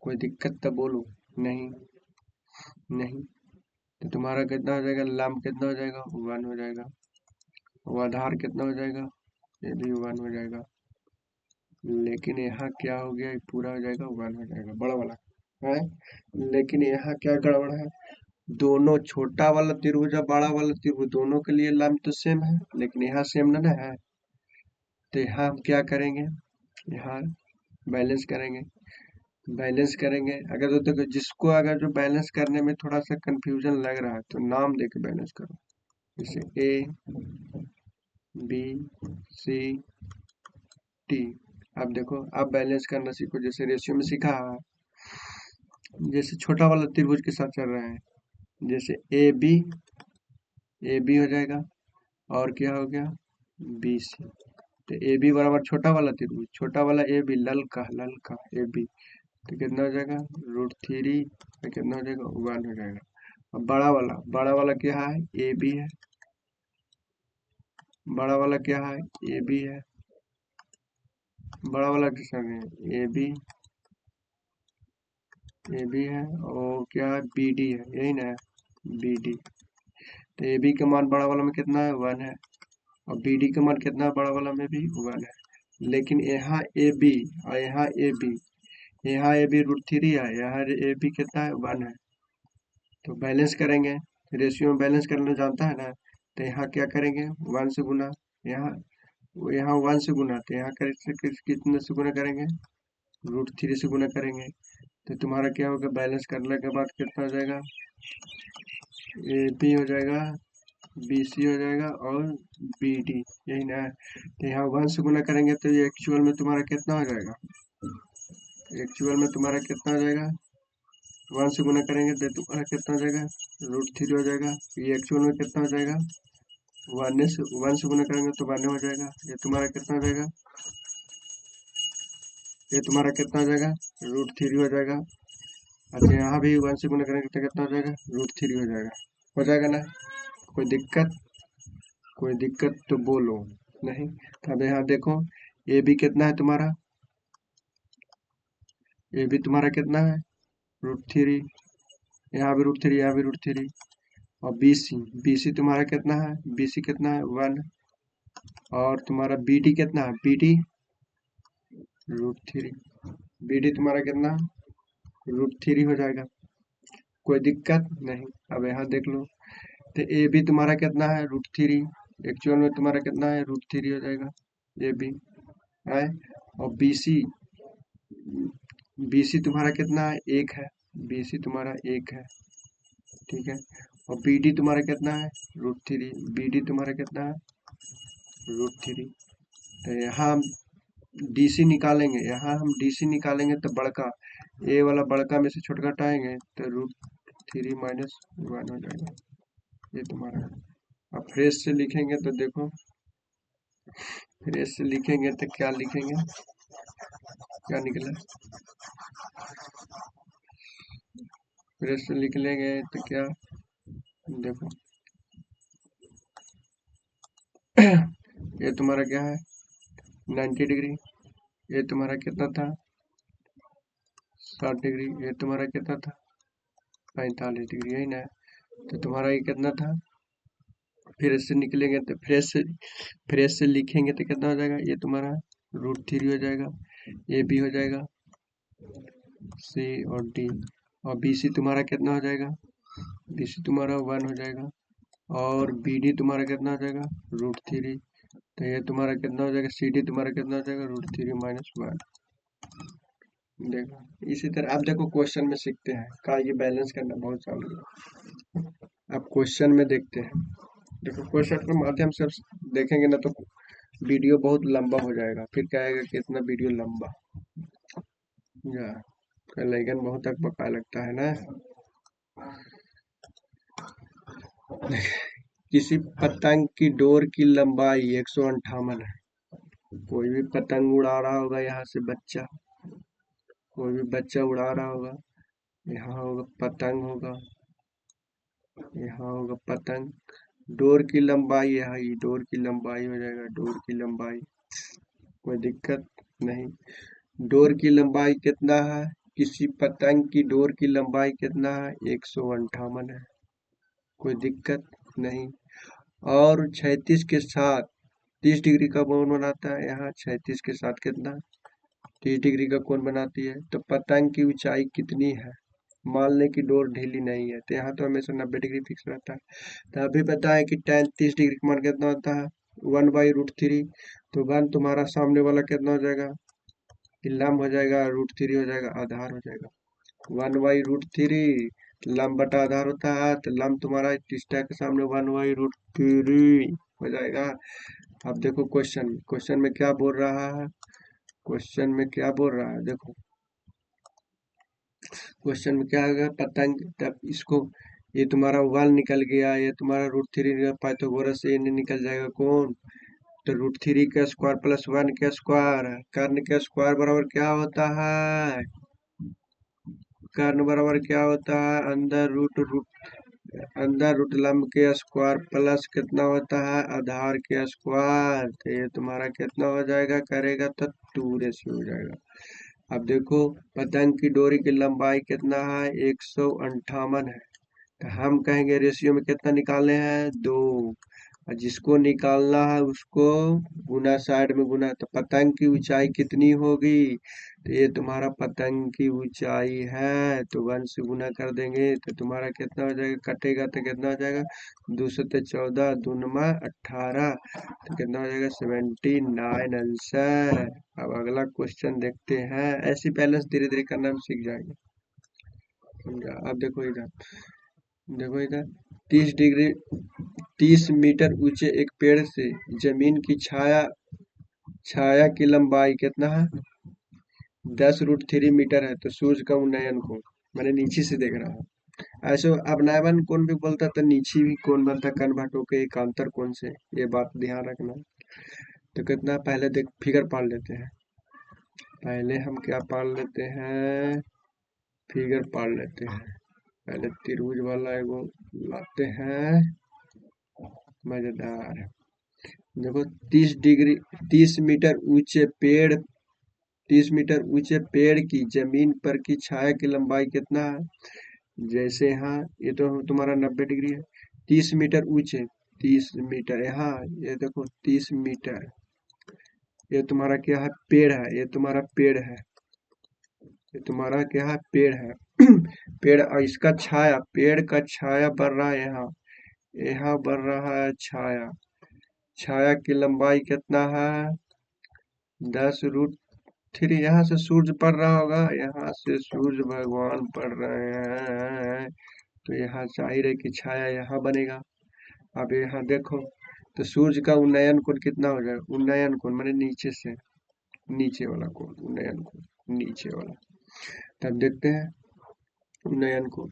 कोई दिक्कत तो बोलो। नहीं, नहीं। तो तुम्हारा कितना हो जाएगा? लंब कितना हो जाएगा? 1 हो जाएगा। वो आधार कितना हो जाएगा? ये भी 1 हो जाएगा। लेकिन यहाँ क्या हो गया? ये पूरा हो जाएगा, 1 हो जाएगा, बड़ा वाला है। लेकिन यहाँ क्या गड़बड़ है? दोनों छोटा वाला त्रिभुज और बड़ा वाला त्रिभुज दोनों के लिए लंब तो सेम है, लेकिन यहाँ सेम ना है। तो यहाँ हम क्या करेंगे? यहाँ बैलेंस करेंगे। बैलेंस करेंगे अगर, तो देखो, जिसको अगर जो बैलेंस करने में थोड़ा सा कंफ्यूजन लग रहा है तो नाम दे के बैलेंस करो। जैसे A B C D। अब देखो, अब बैलेंस करना सीखो। जैसे रेशियो में सीखा है, जैसे छोटा वाला त्रिभुज के साथ चल रहा है। जैसे ए बी हो जाएगा, और क्या हो गया? B C. तो ए बी बराबर छोटा वाला त्रिभुज, छोटा वाला ए बी, लल का ए बी। तो कितना हो जाएगा? √3। तो कितना हो जाएगा? 1 हो जाएगा। अब बड़ा वाला क्या है? ए बी है। बड़ा वाला क्या है? ए बी है। बड़ा वाला किसका है? ए बी है। और क्या है? बी डी है, यही ना है, बी डी। तो ए बी का मान बड़ा वाला में कितना है? 1 है। और बी डी का मान कितना है? बड़ा वाला में भी 1 है। लेकिन यहाँ ए बी और यहाँ ए बी, यहाँ ए बी √3 है, यहाँ ए बी कितना है? 1 है। तो बैलेंस करेंगे, रेशियो में बैलेंस करना जानता है ना। तो यहाँ क्या करेंगे? 1 से गुना। यहाँ यहाँ 1 से गुना, तो यहाँ कितने से गुना करेंगे? √3 से गुना करेंगे। तो तुम्हारा क्या होगा? बैलेंस करने के बाद कितना हो जाएगा? ए बी हो जाएगा, बी सी हो जाएगा, और बी डी, यही ना है। तो यहाँ 1 से गुना करेंगे तो ये एक्चुअल में तुम्हारा कितना हो जाएगा? एक्चुअल में तुम्हारा कितना हो जाएगा? 1 से गुना करेंगे तो तुम्हारा कितना हो जाएगा? √3 हो जाएगा। ये एक्चुअल में कितना हो जाएगा? 1 से गुना करेंगे तो 1 हो जाएगा। ये तुम्हारा कितना हो जाएगा? ये तुम्हारा कितना हो जाएगा? √3 हो जाएगा। अच्छा, यहाँ भी 1 से गुना करेंगे तो कितना हो जाएगा? √3 हो जाएगा। हो जाएगा ना? कोई दिक्कत? कोई दिक्कत तो बोलो। नहीं। तो अब यहाँ देखो, ए बी कितना है तुम्हारा? ए बी तुम्हारा कितना है? √3। यहाँ भी √3, यहाँ भी √3। और बी सी तुम्हारा कितना है? बी सी कितना है? 1। और तुम्हारा बी डी कितना है? B D √3। बी डी तुम्हारा कितना? √3 हो जाएगा। कोई दिक्कत नहीं। अब यहाँ देख लो, तो ए बी तुम्हारा कितना है? √3। एक्चुअल में तुम्हारा कितना है? √3 हो जाएगा, ए बी है। और बी सी तुम्हारा कितना है? 1 है। बी सी तुम्हारा 1 है, ठीक है। और बी डी तुम्हारा कितना है? √3। बी डी तुम्हारा कितना है? √3। तो यहाँ हम डी सी निकालेंगे, यहाँ हम डी सी निकालेंगे तो बड़का ए वाला बड़का में से छोटा घटाएंगे तो √3 - 1 हो जाएगा। ये तुम्हारा है। अब फ्रेश से लिखेंगे तो देखो, फ्रेश से लिखेंगे तो क्या लिखेंगे? क्या निकला? फ्रेश से लिख लेंगे तो क्या? देखो, ये तुम्हारा क्या है? 90 डिग्री। ये तुम्हारा कितना था? 60 डिग्री। ये तुम्हारा कितना था? 45 डिग्री, यही ना? तो तुम्हारा ये कितना था? फिर इससे निकलेंगे तो फ्रेश से लिखेंगे तो कितना हो जाएगा? ये तुम्हारा √3 हो जाएगा। ए बी हो जाएगा, सी और डी। और बी सी तुम्हारा कितना हो जाएगा? बी सी तुम्हारा 1 हो जाएगा। और बी डी तुम्हारा कितना हो जाएगा? √3। तो ये तुम्हारा कितना हो जाएगा, सी डी तुम्हारा कितना हो जाएगा, √3 - 1। देखो इसी तरह आप देखो क्वेश्चन में सीखते हैं का ये बैलेंस करना बहुत जरूरी है। अब क्वेश्चन में देखते हैं। देखो क्वेश्चन के माध्यम से आप देखेंगे ना तो वीडियो बहुत लंबा हो जाएगा, फिर कहेगा कि इतना वीडियो लंबा या लेकिन बहुत तक पका लगता है ना। किसी पतंग की डोर की लंबाई 158 है। कोई भी पतंग उड़ा रहा होगा यहाँ से बच्चा, कोई भी बच्चा उड़ा रहा होगा, यहाँ होगा पतंग होगा, यहाँ होगा पतंग। डोर की लंबाई यहाँ, ये डोर की लंबाई हो जाएगा, डोर की लंबाई कोई दिक्कत नहीं। डोर की लंबाई कितना है, किसी पतंग की डोर की लंबाई कितना है, 158 है, कोई दिक्कत नहीं। और 36 के साथ 30 डिग्री का कोण बनाता है, यहाँ 36 के साथ कितना 30 डिग्री का कोण बनाती है। तो पतंग की ऊंचाई कितनी है, मान लें कि डोर ढीली नहीं है तो यहाँ तो हमेशा 90 डिग्री फिक्स रहता है। तो अभी पता है कि tan 30 डिग्री का मान कितना होता है, 1/√3। तो 1 तुम्हारा सामने वाला कितना हो जाएगा, ये लंब हो जाएगा, √3 हो जाएगा, आधार हो जाएगा। 1/√3 लंब बटा आधार होता है, तो लंब तुम्हारा टिस्टा के सामने 1/√3 हो जाएगा। अब देखो क्वेश्चन, क्वेश्चन में क्या बोल रहा है, क्वेश्चन में क्या बोल रहा है, देखो क्वेश्चन में क्या होगा, पतंग तब इसको, ये तुम्हारा 1 निकल गया, ये तुम्हारा √3 पाइथागोरस से ये निकल जाएगा कौन, तो √3 का स्क्वायर प्लस 1 का स्क्वायर, कर्ण का स्क्वायर बराबर क्या होता है, कर्ण बराबर क्या होता है, अंदर रूट लंब के स्क्वायर प्लस कितना होता है, आधार के स्क्वायर। तो ये तुम्हारा कितना हो जाएगा, करेगा तो 2 रेशियो हो जाएगा। अब देखो पतंग की डोरी की लंबाई कितना है, 158 है, तो हम कहेंगे रेशियो में कितना निकालने हैं, 2। और जिसको निकालना है उसको गुना, साइड में गुना, तो पतंग की ऊंचाई कितनी होगी, तो ये तुम्हारा पतंग की ऊंचाई है, तो 1 से गुना कर देंगे तो तुम्हारा कितना हो जाएगा, कटेगा तो कितना हो जाएगा, 2 से 14, 2 × 18, तो कितना हो जाएगा 79 आंसर। अब अगला क्वेश्चन देखते हैं, ऐसी बैलेंस धीरे धीरे करना हम सीख जाएंगे, समझा। अब देखो इधर, देखो इधर 30 मीटर ऊंचे एक पेड़ से जमीन की छाया, छाया की लंबाई कितना है, 10√3 मीटर है। तो सूर्य का उन्नयन कोण, मैंने नीचे से देख रहा हूँ, ऐसे अवनयन कोण भी बोलता तो नीचे भी कोण बनता कन्वर्ट होके एकांतर कोण से, ये बात ध्यान रखना। तो कितना, पहले देख फिगर पढ़ लेते हैं, पहले हम क्या पढ़ लेते हैं, फिगर पढ़ लेते हैं। पहले त्रिभुज वाला एगो लाते हैं, मजेदार। देखो 30 मीटर ऊंचे पेड़, 30 मीटर ऊंचे पेड़ की जमीन पर की छाया की लंबाई कितना है, जैसे यहाँ ये तो तुम्हारा 90 डिग्री है, 30 मीटर ऊंचे, 30 मीटर यहाँ, ये देखो 30 मीटर, ये तुम्हारा क्या है, पेड़ है, ये तुम्हारा पेड़ है, ये तुम्हारा क्या है, पेड़ है। पेड़, और इसका छाया, पेड़ का छाया बढ़ रहा है यहाँ, यहाँ बढ़ रहा है छाया, छाया की लंबाई कितना है, 10√3। यहाँ से सूरज पड़ रहा होगा, यहाँ से सूरज भगवान पड़ रहे हैं, तो यहाँ जाहिर है कि छाया यहाँ बनेगा। अब यहाँ देखो, तो सूरज का उन्नयन कोण कितना हो जाएगा, उन्नयन कोण माने नीचे से, नीचे वाला कोण, उन्नयन कोण नीचे वाला। तब देखते हैं उन्नयन कोण,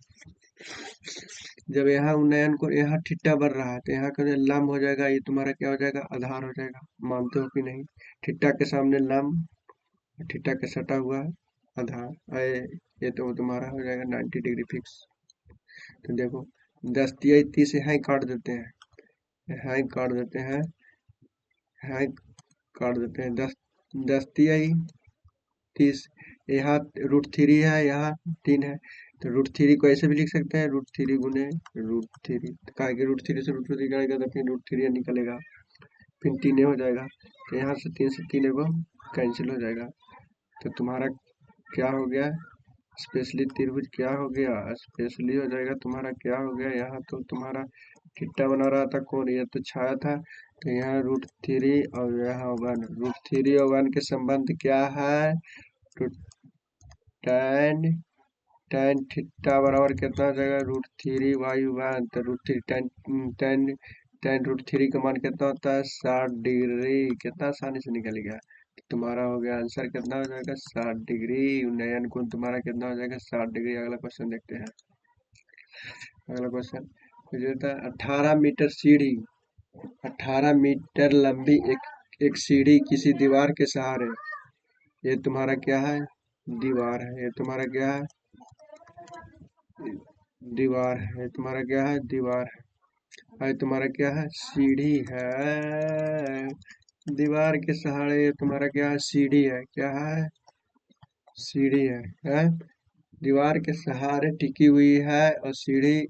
जब यहाँ उन्नयन कोण, यहाँ थीटा बढ़ रहा है तो यहाँ का जो लंब हो जाएगा, ये तुम्हारा क्या हो जाएगा, आधार हो जाएगा, मानते हो कि नहीं, थीटा के सामने लंब, थीटा के सटा हुआ है आधार, ये तो तुम्हारा हो जाएगा 90 डिग्री फिक्स। तो देखो 10 तिया 30 यहाँ ही काट देते हैं, यहाँ ही काट देते हैं, यहाँ ही काट देते हैं, 10 तिया 30, यहाँ √3 है, यहाँ 3 है, तो √3 को ऐसे भी लिख सकते हैं, √3 गुने √3, कहा कि √3 से √3 करेगा तो फिर √3 निकलेगा, फिर 3 हो जाएगा, तो यहाँ से 3 से 3 को कैंसिल हो जाएगा। तो तुम्हारा क्या हो गया, स्पेशली त्रिभुज क्या हो गया, स्पेशली हो जाएगा तुम्हारा क्या हो गया, यहाँ तो तुम्हारा थीटा बना रहा था कौन, ये तो छाया था, तो यहाँ √3 और यहाँ 1, √3 और 1 के संबंध क्या है? तो tan tan थीटा बराबर कितना हो जाएगा? √3/1। तो √3 tan tan √3 का मान कितना होता है? 60 डिग्री। कितना आसानी से निकल गया। तो तुम्हारा हो गया आंसर, कितना हो जाएगा? 60 डिग्री। उन्नयन कोण तुम्हारा कितना हो जाएगा? 60 डिग्री। अगला क्वेश्चन देखते हैं। अगला क्वेश्चन देता है 18 मीटर सीढ़ी, 18 मीटर लंबी एक सीढ़ी किसी दीवार के सहारे, ये तुम्हारा क्या है? दीवार है। ये तुम्हारा क्या है? दीवार है। ये तुम्हारा क्या है? दीवार है। और ये तुम्हारा क्या है? सीढ़ी है। दीवार के सहारे ये तुम्हारा क्या है? सीढ़ी है। क्या है? सीढ़ी है? दीवार के सहारे टिकी हुई है और सीढ़ी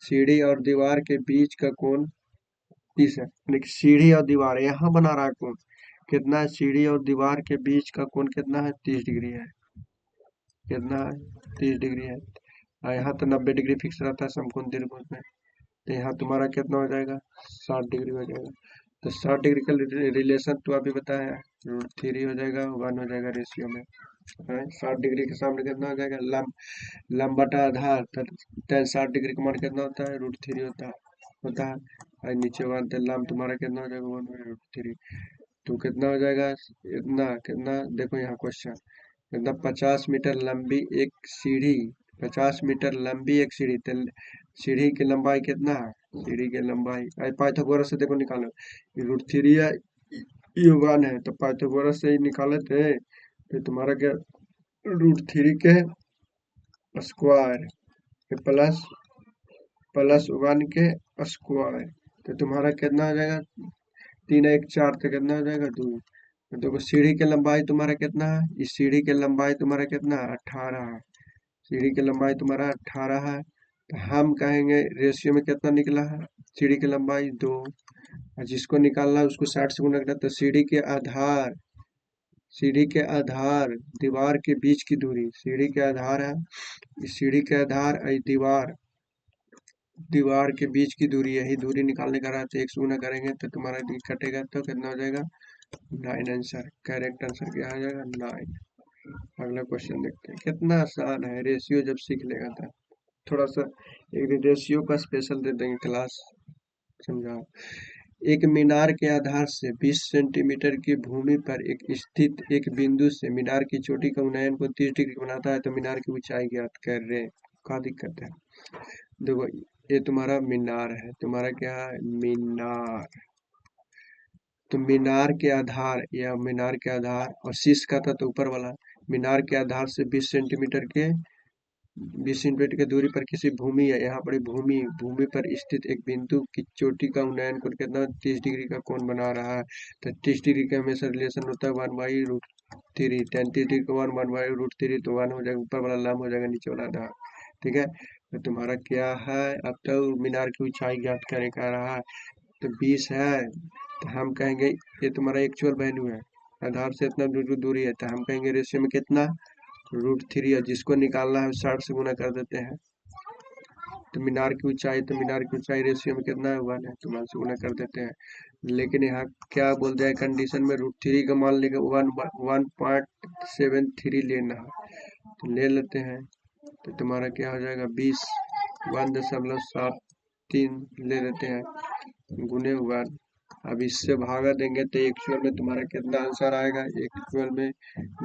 सीढ़ी और दीवार के बीच का कोण 30 है। यानी कि सीढ़ी और दीवार यहाँ बना रहा है कोण कितना है? सीढ़ी और दीवार के बीच का कोण कितना है? 30 डिग्री है। कितना है? 30 डिग्री है। और यहाँ तो 90 डिग्री फिक्स रहता है समकोण त्रिभुज में। तो यहाँ तुम्हारा कितना हो जाएगा? 60 डिग्री हो जाएगा। तो 60 डिग्री का रिलेशन तो अभी बताया, √3 हो जाएगा, 1 हो जाएगा रेशियो में। 60 डिग्री के सामने कितना हो जाएगा? लंब बटा आधार। tan 60 डिग्री का मान कितना होता है? √3 होता है। और नीचे 1, तो लंब तुम्हारा कितना हो जाएगा? 1/√3। तो कितना हो जाएगा? इतना कितना देखो यहाँ क्वेश्चन, इतना 50 मीटर लंबी एक सीढ़ी, 50 मीटर लंबी एक सीढ़ी, तो सीढ़ी की लंबाई कितना है? सीढ़ी की लंबाई पाइथागोरस से देखो निकालो। √3 है, ये 1 है, तो पाइथागोरस से ही निकाले थे। तो तुम्हारा क्या? √3 के स्क्वायर प्लस प्लस 1 के स्क्वायर, तो तुम्हारा कितना हो जाएगा? 3 1 4, तो कितना हो जाएगा? 2। तो देखो सीढ़ी की लंबाई तुम्हारा कितना है? इस सीढ़ी की लंबाई तुम्हारा कितना है? 18 है। सीढ़ी की लंबाई तुम्हारा 18 है। तो हम कहेंगे रेशियो में कितना निकला है? सीढ़ी की लंबाई 2, और जिसको निकालना है उसको 60 से गुना करना। तो सीढ़ी के आधार दीवार के बीच की दूरी, सीढ़ी के आधार है, इस सीढ़ी के आधार और दीवार के बीच की दूरी, यही दूरी निकालने का रहा। तो 1 से गुना करेंगे तो तुम्हारा कटेगा, तो कितना हो जाएगा? 9 आंसर। करेक्ट आंसर क्या आ जाएगा? 9। अगला क्वेश्चन देखते हैं, कितना आसान है। रेशियो जब सीख लेगा था थोड़ा सा, एक रेशियो का स्पेशल दे देंगे क्लास, समझाओ। एक मीनार के आधार से 20 सेंटीमीटर की भूमि पर एक स्थित एक बिंदु से मीनार की चोटी का उन्नयन को 30 डिग्री बनाता है, तो मीनार की ऊंचाई ज्ञात कर रहे हैं। क्या दिक्कत है? देखो ये तुम्हारा मीनार है, तुम्हारा क्या है? मीनार। तो मीनार के आधार, या मीनार के आधार और शीर्ष का था तो ऊपर वाला, मीनार के आधार से 20 सेंटीमीटर के 20 सेंटीमीटर की दूरी पर किसी भूमि है, यहाँ पर भूमि भूमि पर स्थित एक बिंदु की चोटी का उन्नयन कोण कितना? 30 डिग्री का कोण बना रहा है। तो 30 डिग्री का हमेशा रिलेशन होता है 1/√3। 33 डिग्री का 1/√3, तो 1 हो जाएगा, ऊपर वाला लंब हो जाएगा, नीचे वाला आधार। ठीक है। तो तुम्हारा क्या है? अब तो मीनार की ऊंचाई ज्ञात करने का रहा है। तो 20 है, तो हम कहेंगे ये तुम्हारा एक्चुअल वैल्यू है, आधार से इतना दूरी है, तो हम कहेंगे रेशियो में कितना? √3 है। जिसको निकालना है 60 से गुना कर देते हैं। तो मीनार की ऊंचाई, तो मीनार की ऊंचाई रेशियो में कितना है? 1 है, तो 1 से गुना कर देते हैं। लेकिन यहाँ क्या बोल दिया है कंडीशन में? √3 का मान लेकर 1.73 लेना है, तो ले लेते हैं। तो तुम्हारा क्या हो जाएगा? 20 1.73 ले लेते हैं गुने 1। अब इससे भागा देंगे तो एक्चुअल में तुम्हारा कितना आंसर आएगा? एक्चुअल में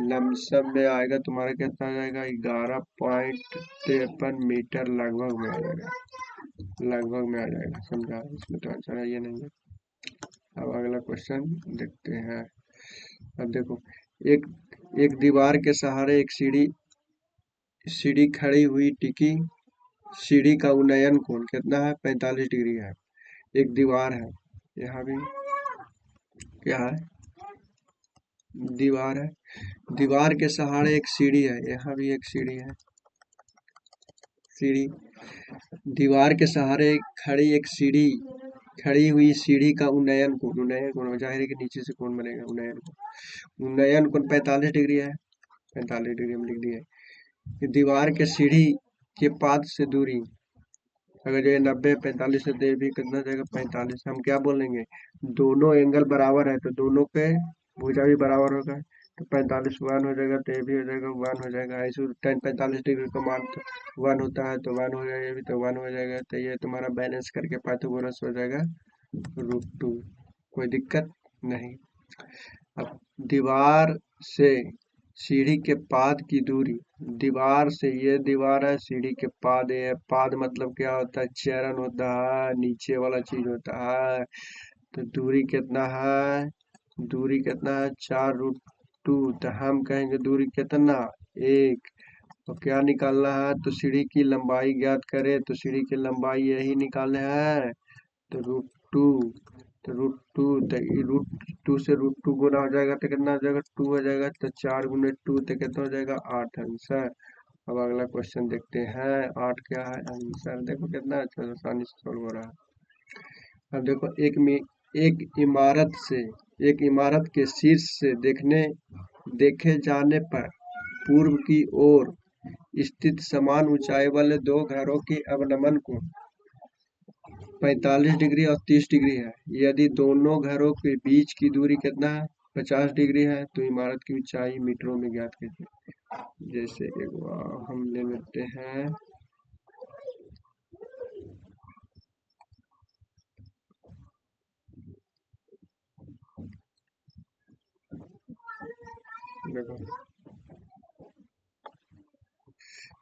लमसम में आएगा तुम्हारा कितना आ जाएगा? 11.53 मीटर लगभग में आ जाएगा, लगभग में आ जाएगा, समझा? इसमें तो आंसर है ये नहीं है। अब अगला क्वेश्चन देखते हैं। अब देखो, एक एक दीवार के सहारे एक सीढ़ी सीढ़ी खड़ी हुई टिकी, सीढ़ी का उन्नयन कोण कितना है? 45 डिग्री है। एक दीवार है, यहाँ भी क्या है? दीवार है। दीवार के सहारे एक सीढ़ी है, यहाँ भी एक सीढ़ी है। सीढ़ी, दीवार के सहारे खड़ी एक सीढ़ी, खड़ी हुई सीढ़ी का उन्नयन कोण जाहिर है कि नीचे से कौन बनेगा? उन्नयन कोण 45 डिग्री है। 45 डिग्री हम लिख दिए। दीवार के सीढ़ी के पाद से दूरी, अगर ये 90 45 है तो ये भी कितना जाएगा 45। हम क्या बोलेंगे, दोनों एंगल बराबर है तो दोनों के भुजा भी बराबर होगा, तो 45 वन हो जाएगा तो ये भी हो जाएगा वन हो जाएगा। ऐसे 10 45 डिग्री का मान तो वन होता है तो वन हो जाएगा, ये भी तो वन हो जाएगा। तो ये तुम्हारा बैलेंस करके पाइथागोरस हो जाएगा √2। कोई दिक्कत नहीं। अब दीवार से सीढ़ी के पाद की दूरी, दीवार से ये दीवार है, सीढ़ी के पाद ये है। पाद मतलब क्या होता है, चरण होता है, नीचे वाला चीज होता है। तो दूरी कितना है, दूरी कितना है 4√2। तो हम कहेंगे दूरी कितना 1। तो क्या निकालना है, तो सीढ़ी की लंबाई ज्ञात करें, तो सीढ़ी की लंबाई यही निकालना है, तो √2। तो √2, तो √2 से √2 गुना हो जाएगा तो कितना हो जाएगा 2 हो जाएगा। तो 4 × 2 तो कितना हो जाएगा 8 आंसर। अब अगला क्वेश्चन देखते हैं, 8 क्या है आंसर। देखो कितना अच्छा आसानी से सॉल्व हो रहा है। अब देखो एक इमारत से, एक इमारत के शीर्ष से देखे जाने पर पूर्व की ओर स्थित समान ऊंचाई वाले दो घरों के अवनमन कोण 45 डिग्री और 30 डिग्री है। यदि दोनों घरों के बीच की दूरी कितना है 50 डिग्री है, तो इमारत की ऊंचाई मीटरों में ज्ञात कीजिए। जैसे एक हम ले लेते हैं, देखो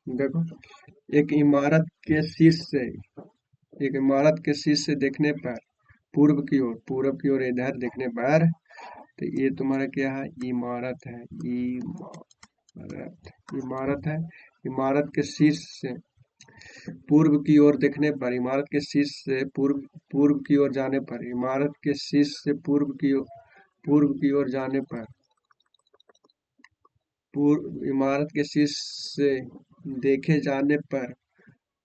देखो एक इमारत के शीर्ष से, एक इमारत के शीर्ष से देखने पर पूर्व की ओर इधर देखने पर, तो ये तुम्हारा क्या है, इमारत है। इमारत है। इमारत के शीर्ष से पूर्व की ओर देखने पर, इमारत के शीर्ष से पूर्व की ओर जाने पर, इमारत के शीर्ष से पूर्व की ओर जाने पर, इमारत के शीर्ष से देखे जाने पर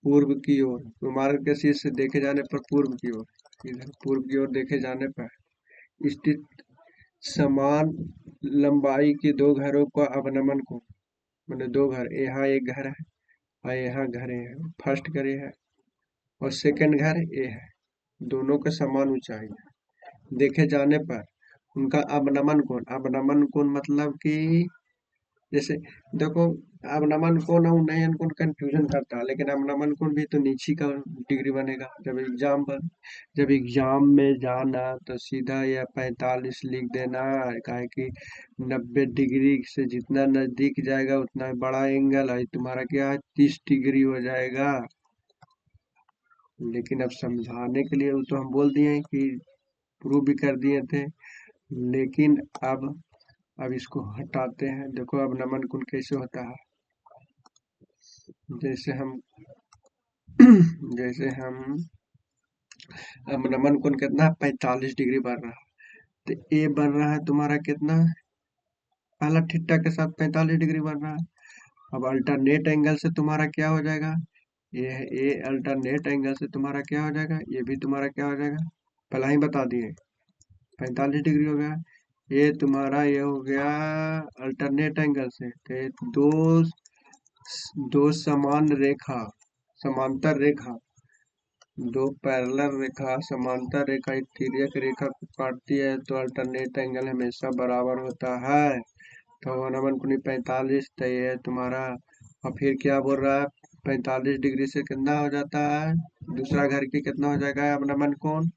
पूर्व की ओर, इमारत के शीर्ष से देखे जाने पर पूर्व की ओर, इधर पूर्व की ओर देखे जाने पर स्थित समान लंबाई के दो घरों का अवनमन को, मतलब दो घर, यहाँ एक घर है और यहाँ घर है, फर्स्ट घर ये है और सेकंड घर ये है, दोनों का समान ऊंचाई है। देखे जाने पर उनका अवनमन कोण मतलब कि जैसे देखो, अवनमन कोण और उन्नयन कोण कंफ्यूजन करता है, लेकिन अवनमन कोण भी तो नीचे का डिग्री बनेगा। जब एग्जाम में जाना तो सीधा या 45 लिख देना, काहे कि 90 डिग्री से जितना नजदीक जाएगा उतना बड़ा एंगल है, तुम्हारा क्या है 30 डिग्री हो जाएगा। लेकिन अब समझाने के लिए वो तो हम बोल दिए हैं कि प्रूव भी कर दिए थे, लेकिन अब इसको हटाते हैं। देखो अब नमन कुंड कैसे होता है, जैसे हम जैसे हम अब नमन कुंड कितना 45 डिग्री बन रहा है, तो ए बन रहा है तुम्हारा कितना, पहला थीटा के साथ 45 डिग्री बन रहा है। अब अल्टरनेट एंगल से तुम्हारा क्या हो जाएगा, ये है ए, अल्टरनेट एंगल से तुम्हारा क्या हो जाएगा, ये भी तुम्हारा क्या हो जाएगा, पहला ही बता दिए 45 डिग्री हो गया। ये तुम्हारा ये हो गया अल्टरनेट एंगल से, तो ये दो समान रेखा, समांतर रेखा, दो पैरेलल रेखा समांतर रेखा एक तिर्यक रेखा को काटती है, तो अल्टरनेट एंगल हमेशा बराबर होता है। तो 1/45, तो ये है तुम्हारा। और फिर क्या बोल रहा है, 45 डिग्री से कितना हो जाता है, दूसरा घर के कितना हो जाएगा अब नमन कोण,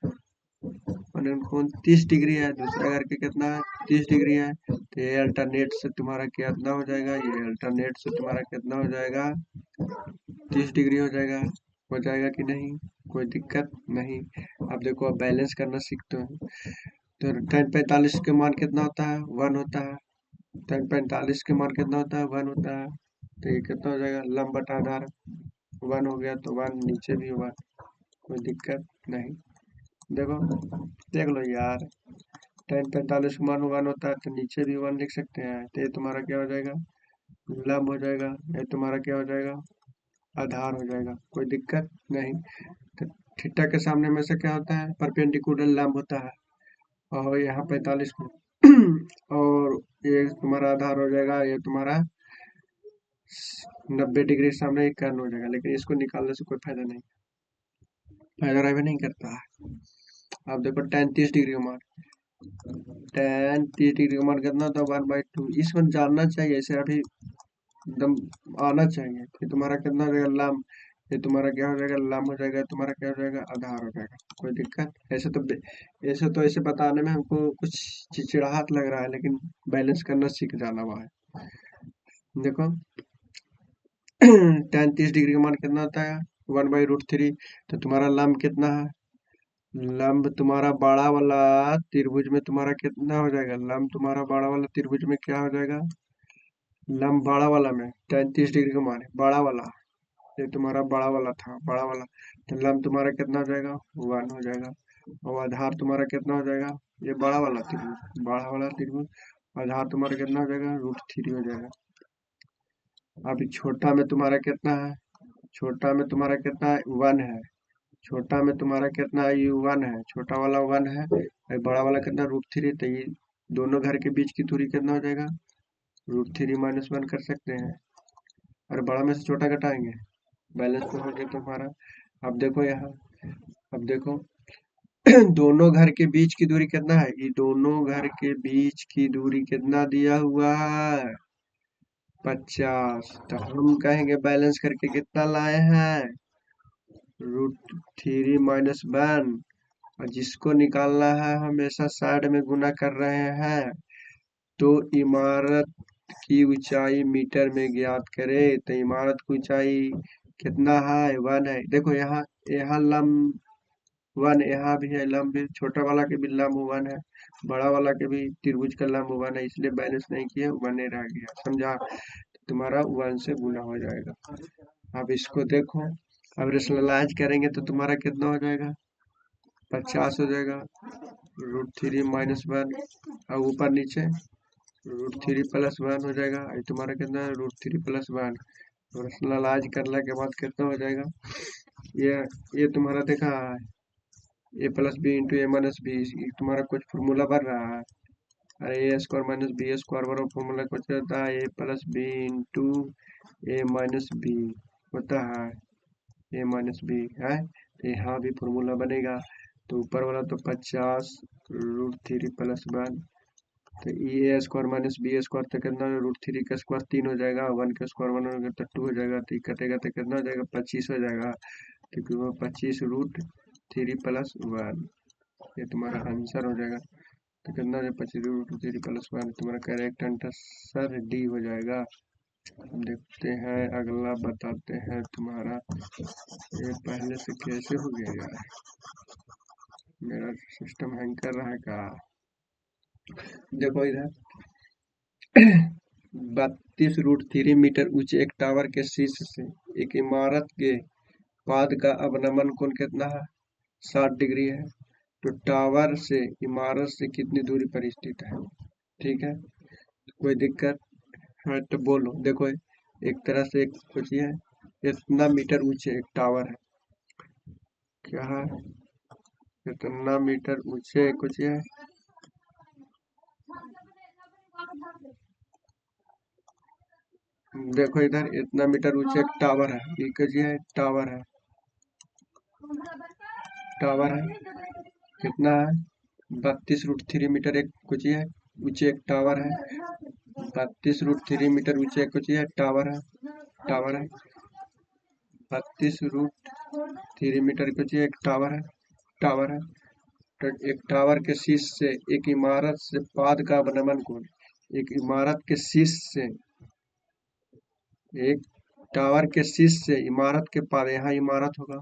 मनन कोण 30 डिग्री है, दूसरा घर के कितना है 30 डिग्री है। तो ये अल्टरनेट से तुम्हारा कितना हो जाएगा, ये अल्टरनेट से तुम्हारा कितना हो जाएगा 30 डिग्री हो जाएगा कि नहीं, कोई दिक्कत नहीं। अब देखो अब बैलेंस करना सीखते हैं, तो tan 45 के मान कितना होता है 1 होता है, tan 45 के मान कितना होता है 1 होता है। तो ये कितना हो जाएगा लंब बटा आधार 1 हो गया, तो 1 नीचे भी 1, कोई दिक्कत नहीं। देखो देख लो यार, tan 45 का मान 1 होता है तो नीचे भी 1 लिख सकते हैं, तो ये तुम्हारा क्या हो जाएगा लंब हो जाएगा, ये तुम्हारा क्या हो जाएगा आधार हो जाएगा, कोई दिक्कत नहीं। तो थीटा के सामने में से क्या होता है परपेंडिकुलर लंब होता है, और यहाँ 45 को और ये तुम्हारा आधार हो जाएगा, ये तुम्हारा 90 डिग्री के सामने एक कर्ण हो जाएगा, लेकिन इसको निकालने से कोई फायदा नहीं। फायदा भी नहीं करता है। अब देखो tan 30 डिग्री का मान, tan 30 डिग्री का मान कितना होता है 1/2। इसमें जानना चाहिए, ऐसे अभी एकदम आना चाहिए। फिर तुम्हारा कितना हो जाएगा लम, फिर तुम्हारा क्या हो जाएगा लम हो जाएगा, तुम्हारा क्या हो जाएगा आधार हो जाएगा। कोई दिक्कत? ऐसे तो ऐसे बताने में हमको कुछ चिड़चिड़ाहट लग रहा है, लेकिन बैलेंस करना सीख जाना हुआ है। देखो tan 30 डिग्री का मान कितना होता है 1/√3। तो तुम्हारा लंब कितना है, लंब तुम्हारा बड़ा वाला त्रिभुज में तुम्हारा कितना हो जाएगा, लंब तुम्हारा बड़ा वाला त्रिभुज में क्या हो जाएगा, लंब बड़ा वाला में tan 30 डिग्री का मान है बड़ा वाला, ये तुम्हारा बड़ा वाला था बड़ा वाला। तो लंब तुम्हारा कितना हो जाएगा 1 हो जाएगा। और आधार तुम्हारा कितना हो जाएगा, ये बड़ा वाला त्रिभुज, बड़ा वाला त्रिभुज, आधार तुम्हारा कितना हो जाएगा √3 हो जाएगा। अभी छोटा में तुम्हारा कितना है, छोटा में तुम्हारा कितना है 1 है, छोटा में तुम्हारा कितना है ये 1 है, छोटा वाला 1 है और बड़ा वाला कितना √3। तो ये दोनों घर के बीच की दूरी कितना हो जाएगा √3 - 1 कर सकते हैं। और बड़ा में से छोटा घटाएंगे, बैलेंस तो हो गया तुम्हारा। अब देखो यहाँ, अब देखो दोनों घर के बीच की दूरी कितना है, ये दोनों घर के बीच की दूरी कितना दिया हुआ है 50। तो हम कहेंगे बैलेंस करके कितना लाए हैं √3 - 1। और जिसको निकालना है हमेशा साइड में गुना कर रहे हैं। तो इमारत की ऊंचाई मीटर में ज्ञात करे। तो इमारत की ऊंचाई कितना है 1 है। देखो यहाँ, यहाँ लंब 1, यहाँ भी है लंब भी, छोटा वाला के भी लंब 1 है, बड़ा वाला के भी त्रिभुज का लंब 1 है, इसलिए बैलेंस नहीं किया 1 ही रह गया, समझा। तुम्हारा 1 से गुना हो जाएगा। अब इसको देखो, अब रेशनलाइज करेंगे तो तुम्हारा कितना हो जाएगा 50 हो जाएगा √3 - 1। और ऊपर नीचे √3 + 1 हो जाएगा, ये तुम्हारा कितना है √3 + 1। रेशनलाइज करने के बाद कितना हो जाएगा, ये ये तुम्हारा देखा है a+b × a - b, तुम्हारा कुछ फॉर्मूला बन रहा है। अरे a² - b² बराबर फॉर्मूला कुछ होता है a+b × a - b होता है, a-b है। तो यहाँ भी फॉर्मूला बनेगा। तो ऊपर वाला तो 50 √3 + 1। तो a² - b² तो कितना √3 का स्क्वायर 3 हो जाएगा, 1 का स्क्वायर 1 होगा तो 2 हो जाएगा, तो ये कटेगा तो कितना हो जाएगा 25 हो जाएगा, क्योंकि वो 25 √3 + 1 ये तुम्हारा आंसर हो जाएगा। तो कितना हो जाएगा 25 √3 + 1, तुम्हारा करेक्ट आंसर डी हो जाएगा। देखते हैं अगला, बताते हैं तुम्हारा, ये पहले से कैसे हो गया यार, मेरा सिस्टम हैंग कर रहा है का। देखो इधर 32√3 मीटर ऊंचे एक टावर के शीर्ष से एक इमारत के पाद का अवनमन कोण कितना है 60 डिग्री है। तो टावर से इमारत से कितनी दूरी पर स्थित है, ठीक है। कोई दिक्कत है तो बोलो। देखो एक तरह से एक कुछ है, इतना मीटर ऊंचे एक टावर है, क्या है इतना मीटर ऊंचे कुछ है, देखो इधर इतना मीटर ऊंचे एक टावर है, ये कुछ है टावर है, टावर है कितना है 32√3 मीटर एक कुछ है ऊंचे एक टावर है, 32√3 मीटर ऊंचे एक कुछ है टावर है, टावर है 32√3 मीटर कुछ एक टावर है, टावर है। तो एक टावर के शीर्ष से एक इमारत से पाद का अवनमन कोण, एक इमारत के शीर्ष से, एक टावर के शीर्ष से इमारत के पाद, यहाँ इमारत होगा,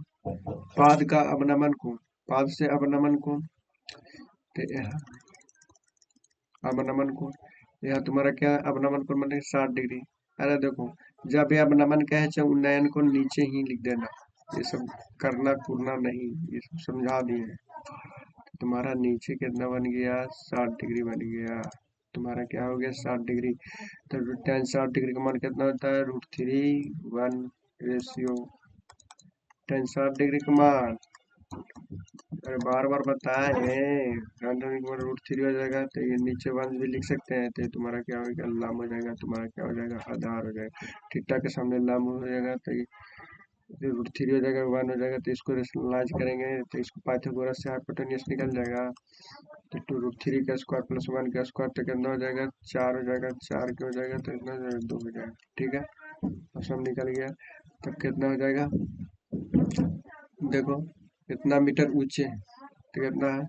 पाद का अवनमन कोण, पाद से अवनमन कोण, तो यहाँ अवनमन कोण, यहाँ तुम्हारा क्या अवनमन कोण बनेगा 60 डिग्री। अरे देखो जब ये अवनमन कहे चाहे उन्नयन को नीचे ही लिख देना, ये सब करना कुरना नहीं, ये सब समझा दिए। तुम्हारा नीचे कितना बन गया 60 डिग्री बन गया, तुम्हारा क्या हो गया 60 डिग्री। तो tan 60 डिग्री का मान कितना होता है √3 1 tan 60 डिग्री का मान। अरे बार बार बताए हैं, √3 हो जाएगा तो ये नीचे 1 भी लिख सकते हैं, तो ये तुम्हारा क्या हो गया लंब हो जाएगा, तुम्हारा क्या हो जाएगा आधार हो जाएगा, थीटा के सामने लंब हो जाएगा तो ये रूट थ्री हो जाएगा, वन हो जाएगा, तो इसको रेशनलाइज करेंगे तो इसको पाइथागोरस से हाइपोटेन्यूस निकल जाएगा। तो टू रूट थ्री का स्क्वायर प्लस वन का स्क्वायर तो कितना हो जाएगा, चार हो जाएगा, चार के हो जाएगा तो कितना हो जाएगा, दो हो जाएगा। ठीक है, अब सब निकल गया। तब कितना हो जाएगा, देखो कितना मीटर ऊंचे है, तो कितना है,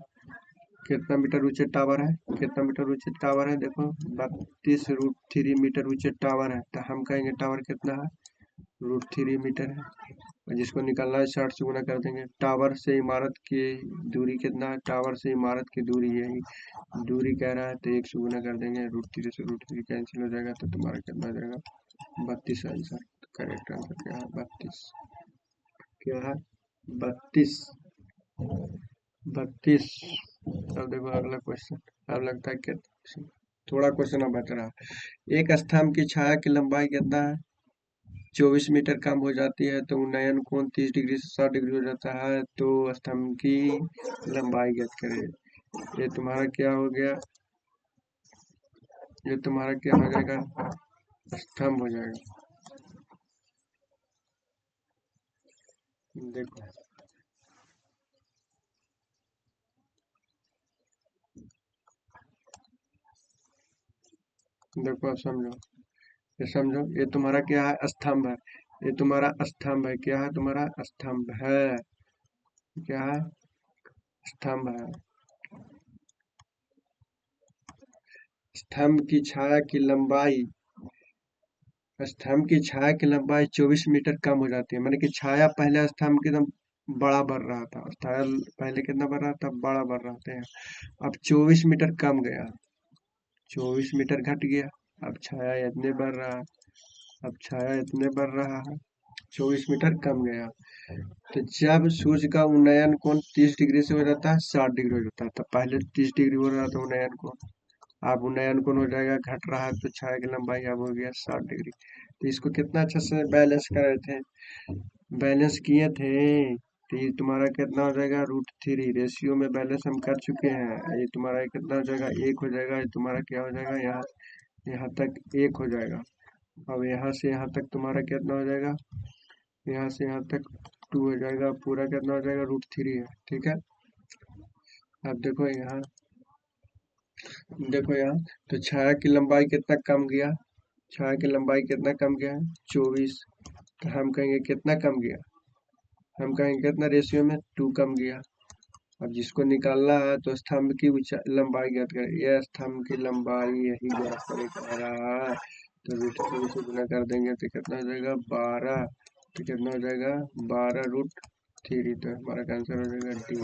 कितना मीटर ऊंचे टावर है, कितना मीटर ऊंचे टावर है, देखो 32√3 मीटर ऊंचे टावर है। तो हम कहेंगे टावर कितना है, √3 मीटर है। और जिसको निकालना है 60 से गुना कर देंगे। टावर से इमारत की दूरी कितना है, टावर से इमारत की दूरी यही दूरी कह रहा है, तो 1 से गुना कर देंगे। √3 से √3 कैंसिल हो जाएगा, तो तुम्हारा कितना हो जाएगा, 32 आंसर। करेक्ट आंसर क्या है, 32। क्या है, 32। 32। अब देखो अगला क्वेश्चन। अब लगता है कि थोड़ा क्वेश्चन अब बच रहा है। एक स्तंभ की छाया की लंबाई कितना है, 24 मीटर कम हो जाती है तो उन्नयन कोण 30 डिग्री से 60 डिग्री हो जाता है, तो स्तंभ की लंबाई ज्ञात करें। ये तुम्हारा क्या हो गया, ये तुम्हारा क्या हो जाएगा, स्तंभ हो जाएगा। देखो, देखो अब समझो, ये समझो, ये तुम्हारा क्या है, स्तंभ है। ये तुम्हारा स्तंभ है, क्या है, तुम्हारा स्तंभ है, क्या है, स्तंभ है। स्तंभ की छाया की लंबाई, स्तंभ की छाया की लंबाई 24 मीटर कम हो जाती है। मैंने कि छाया पहले स्तंभ की एकदम बड़ा बढ़ रहा था, छाया पहले कितना बढ़ रहा था, बड़ा बढ़ रहा था। अब 24 मीटर कम गया, 24 मीटर घट गया। अब छाया इतने बढ़ रहा है, अब छाया इतने बढ़ रहा है, 24 मीटर कम गया। तो जब सूर्य का उन्नयन कोण 30 डिग्री से हो जाता है, 60 डिग्री हो जाता है, तब पहले 30 डिग्री हो रहा था उन्नयन कोण, अब उन्नयन कोण हो जाएगा, घट रहा है, तो छाया की लंबाई अब हो गया 60 डिग्री। तो इसको कितना अच्छा से बैलेंस कर रहे थे, बैलेंस किए थे। तो ये तुम्हारा कितना हो जाएगा, √3 रेशियो में बैलेंस हम कर चुके हैं। ये तुम्हारा कितना हो जाएगा, एक हो जाएगा। ये तुम्हारा क्या हो जाएगा, यहाँ यहाँ तक एक हो जाएगा। अब यहाँ से यहाँ तक तुम्हारा कितना हो जाएगा, यहाँ से यहाँ तक 2 हो जाएगा। पूरा कितना हो जाएगा, √3 है। ठीक है, अब देखो यहाँ, देखो यहाँ, तो छाया की लंबाई कितना कम गया, छाया की लंबाई कितना कम गया है, 24। तो हम कहेंगे कितना कम गया, हम कहेंगे कितना रेशियो में, 2 कम गया। अब जिसको निकालना है तो स्तंभ की लंबाई ज्ञात करें। यह स्तंभ की लंबाई यही ज्ञात करें कह रहा है, तो √3 से गुना कर देंगे तो कितना हो जाएगा, 12। तो कितना हो जाएगा, 12√3। तो हमारा आंसर हो जाएगा डी।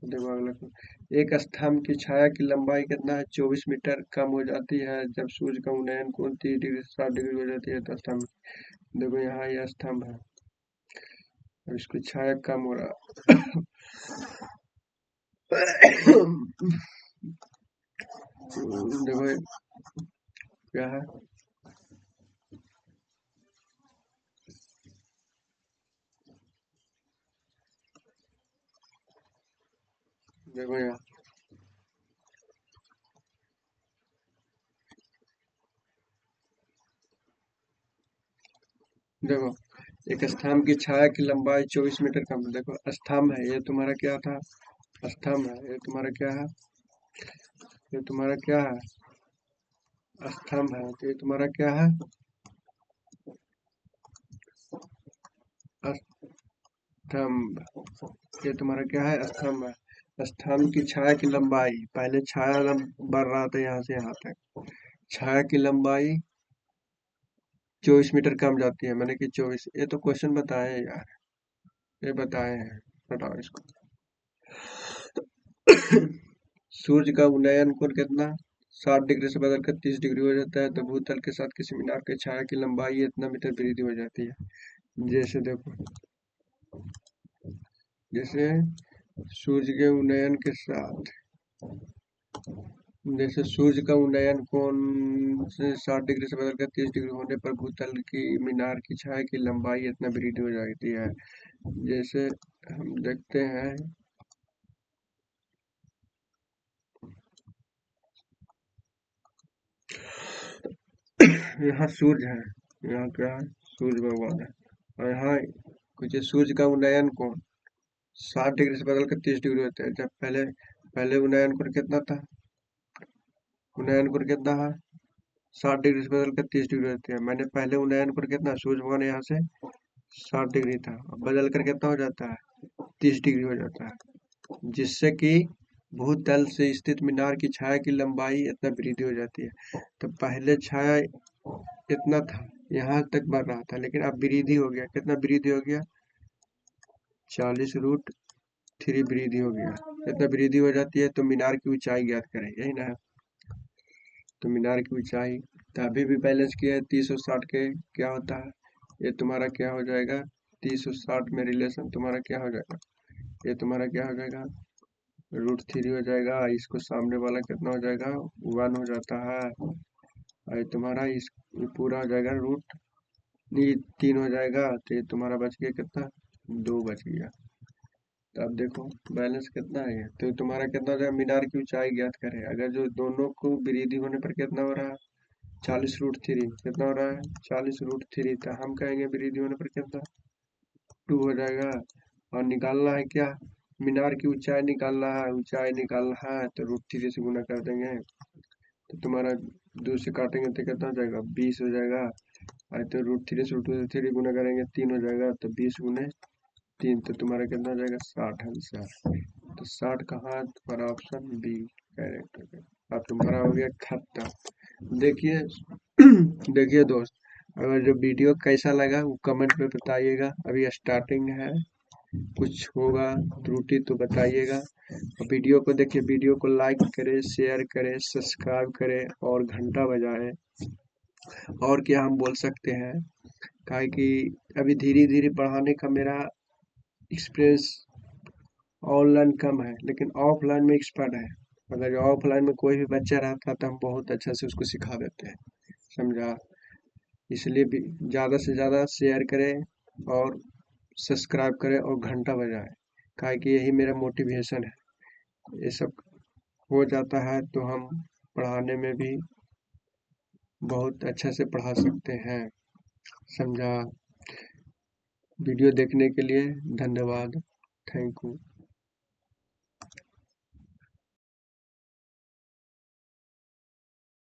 देखो अगला क्वेश्चन। एक स्तंभ की छाया की लंबाई कितना है, 24 मीटर कम हो जाती है जब सूर्य का उन्नयन कोण 30 डिग्री से 60 डिग्री हो जाती है, तो स्तंभ, देखो यहाँ यह स्तंभ है, अब इसकी छाया कम हो रहा देखो क्या है, देखो यहाँ, देखो एक स्तंभ की छाया की लंबाई 24 मीटर कम। देखो स्तंभ है, ये तुम्हारा क्या था, स्तंभ है, ये तुम्हारा क्या है, ये तुम्हारा क्या है, स्तंभ है। तो ये तुम्हारा क्या है, स्तंभ, ये तुम्हारा क्या है, स्तंभ है। स्तंभ की छाया की लंबाई, पहले छाया बढ़ रहा था यहाँ से यहाँ तक, छाया की लंबाई 24 मीटर कम जाती है। मैंने कि 24, ये तो क्वेश्चन बताए हैं यार, ये बताए हैं, बताओ इसको। सूर्य का उन्नयन कोण कितना, 60 डिग्री से बदलकर 30 डिग्री हो जाता है, तो भूतल के साथ किसी मीनार के छाया की लंबाई इतना मीटर वृद्धि हो जाती है। जैसे देखो, जैसे सूर्य के उन्नयन के साथ, जैसे सूर्य का उन्नयन कोण से 60 डिग्री से बदलकर 30 डिग्री होने पर भूतल की मीनार की छाया की लंबाई इतना वृद्धि हो जाती है। जैसे हम देखते हैं, यहाँ सूर्य है, यहाँ क्या है, सूर्य भगवान है। और यहाँ कुछ सूर्य का उन्नयन कोण 60 डिग्री से बदल कर 30 डिग्री होता है। जब पहले पहले उन्नयन कोण कितना था? उन्नयन कोण कितना है? 60 डिग्री से बदल कर 30 डिग्री होती है। मैंने पहले उन्नयन कोण कितना, सूर्य भगवान यहाँ से 60 डिग्री था, अब बदल कर कितना हो जाता है? 30 डिग्री हो जाता है, जिससे कि भूतल से स्थित मीनार की छाया की लंबाई इतना वृद्धि हो जाती है। तो पहले छाया इतना था, यहाँ तक बढ़ रहा था, लेकिन अब वृद्धि हो गया। कितना वृद्धि हो गया? 40√3 वृद्धि हो गया। इतना वृद्धि हो जाती है तो मीनार की ऊंचाई ज्ञात करें, यही ना है। तो मीनार की ऊंचाई तो अभी भी बैलेंस किया है 30 और 60 के, क्या होता है ये तुम्हारा, क्या हो जाएगा 30 और 60 में रिलेशन तुम्हारा क्या हो जाएगा, ये तुम्हारा क्या हो जाएगा √3 हो जाएगा। इसको सामने वाला कितना हो जाएगा 1 हो जाता है। और ये तुम्हारा इस ये पूरा हो जाएगा रूट ये 3 हो जाएगा। तो ये तुम्हारा बच गया कितना, 2 बच गया। तो अब देखो बैलेंस कितना है ये, तो ये तुम्हारा कितना हो जाएगा, मीनार की ऊंचाई ज्ञात करें। अगर जो दोनों को वृद्धि होने पर कितना हो रहा है 40√3, कितना हो रहा है 40√3, तो हम कहेंगे वृद्धि होने पर कितना 2 हो जाएगा। और निकालना है क्या, मीनार की ऊंचाई निकालना है, ऊंचाई निकालना है तो √3 से गुना कर देंगे। तो तुम्हारा 2 से काटेंगे तो कितना हो जाएगा 20 हो जाएगा। और तो √3 से √3 गुना करेंगे 3 हो जाएगा, तो 20 × 3 तो तुम्हारा कितना हो जाएगा 60 आंसर। तो 60 कहाँ है तुम्हारा, ऑप्शन बी करेक्ट हो गया। अब तुम्हारा हो गया खत्म। देखिए देखिए दोस्त, अगर जो वीडियो कैसा लगा वो कमेंट में बताइएगा। अभी स्टार्टिंग है, कुछ होगा त्रुटि तो बताइएगा। और वीडियो को देखिए, वीडियो को लाइक करें, शेयर करें, सब्सक्राइब करें और घंटा बजाएं। और क्या हम बोल सकते हैं, काहे कि अभी धीरे धीरे पढ़ाने का मेरा एक्सपीरियंस ऑनलाइन कम है, लेकिन ऑफलाइन में एक्सपर्ट है। अगर ऑफलाइन में कोई भी बच्चा रहता है तो हम बहुत अच्छा से उसको सिखा देते हैं, समझा। इसलिए भी ज़्यादा से ज़्यादा शेयर करें और सब्सक्राइब करें और घंटा बजाएं, काहे कि यही मेरा मोटिवेशन है। ये सब हो जाता है तो हम पढ़ाने में भी बहुत अच्छा से पढ़ा सकते हैं, समझा। वीडियो देखने के लिए धन्यवाद, थैंक यू।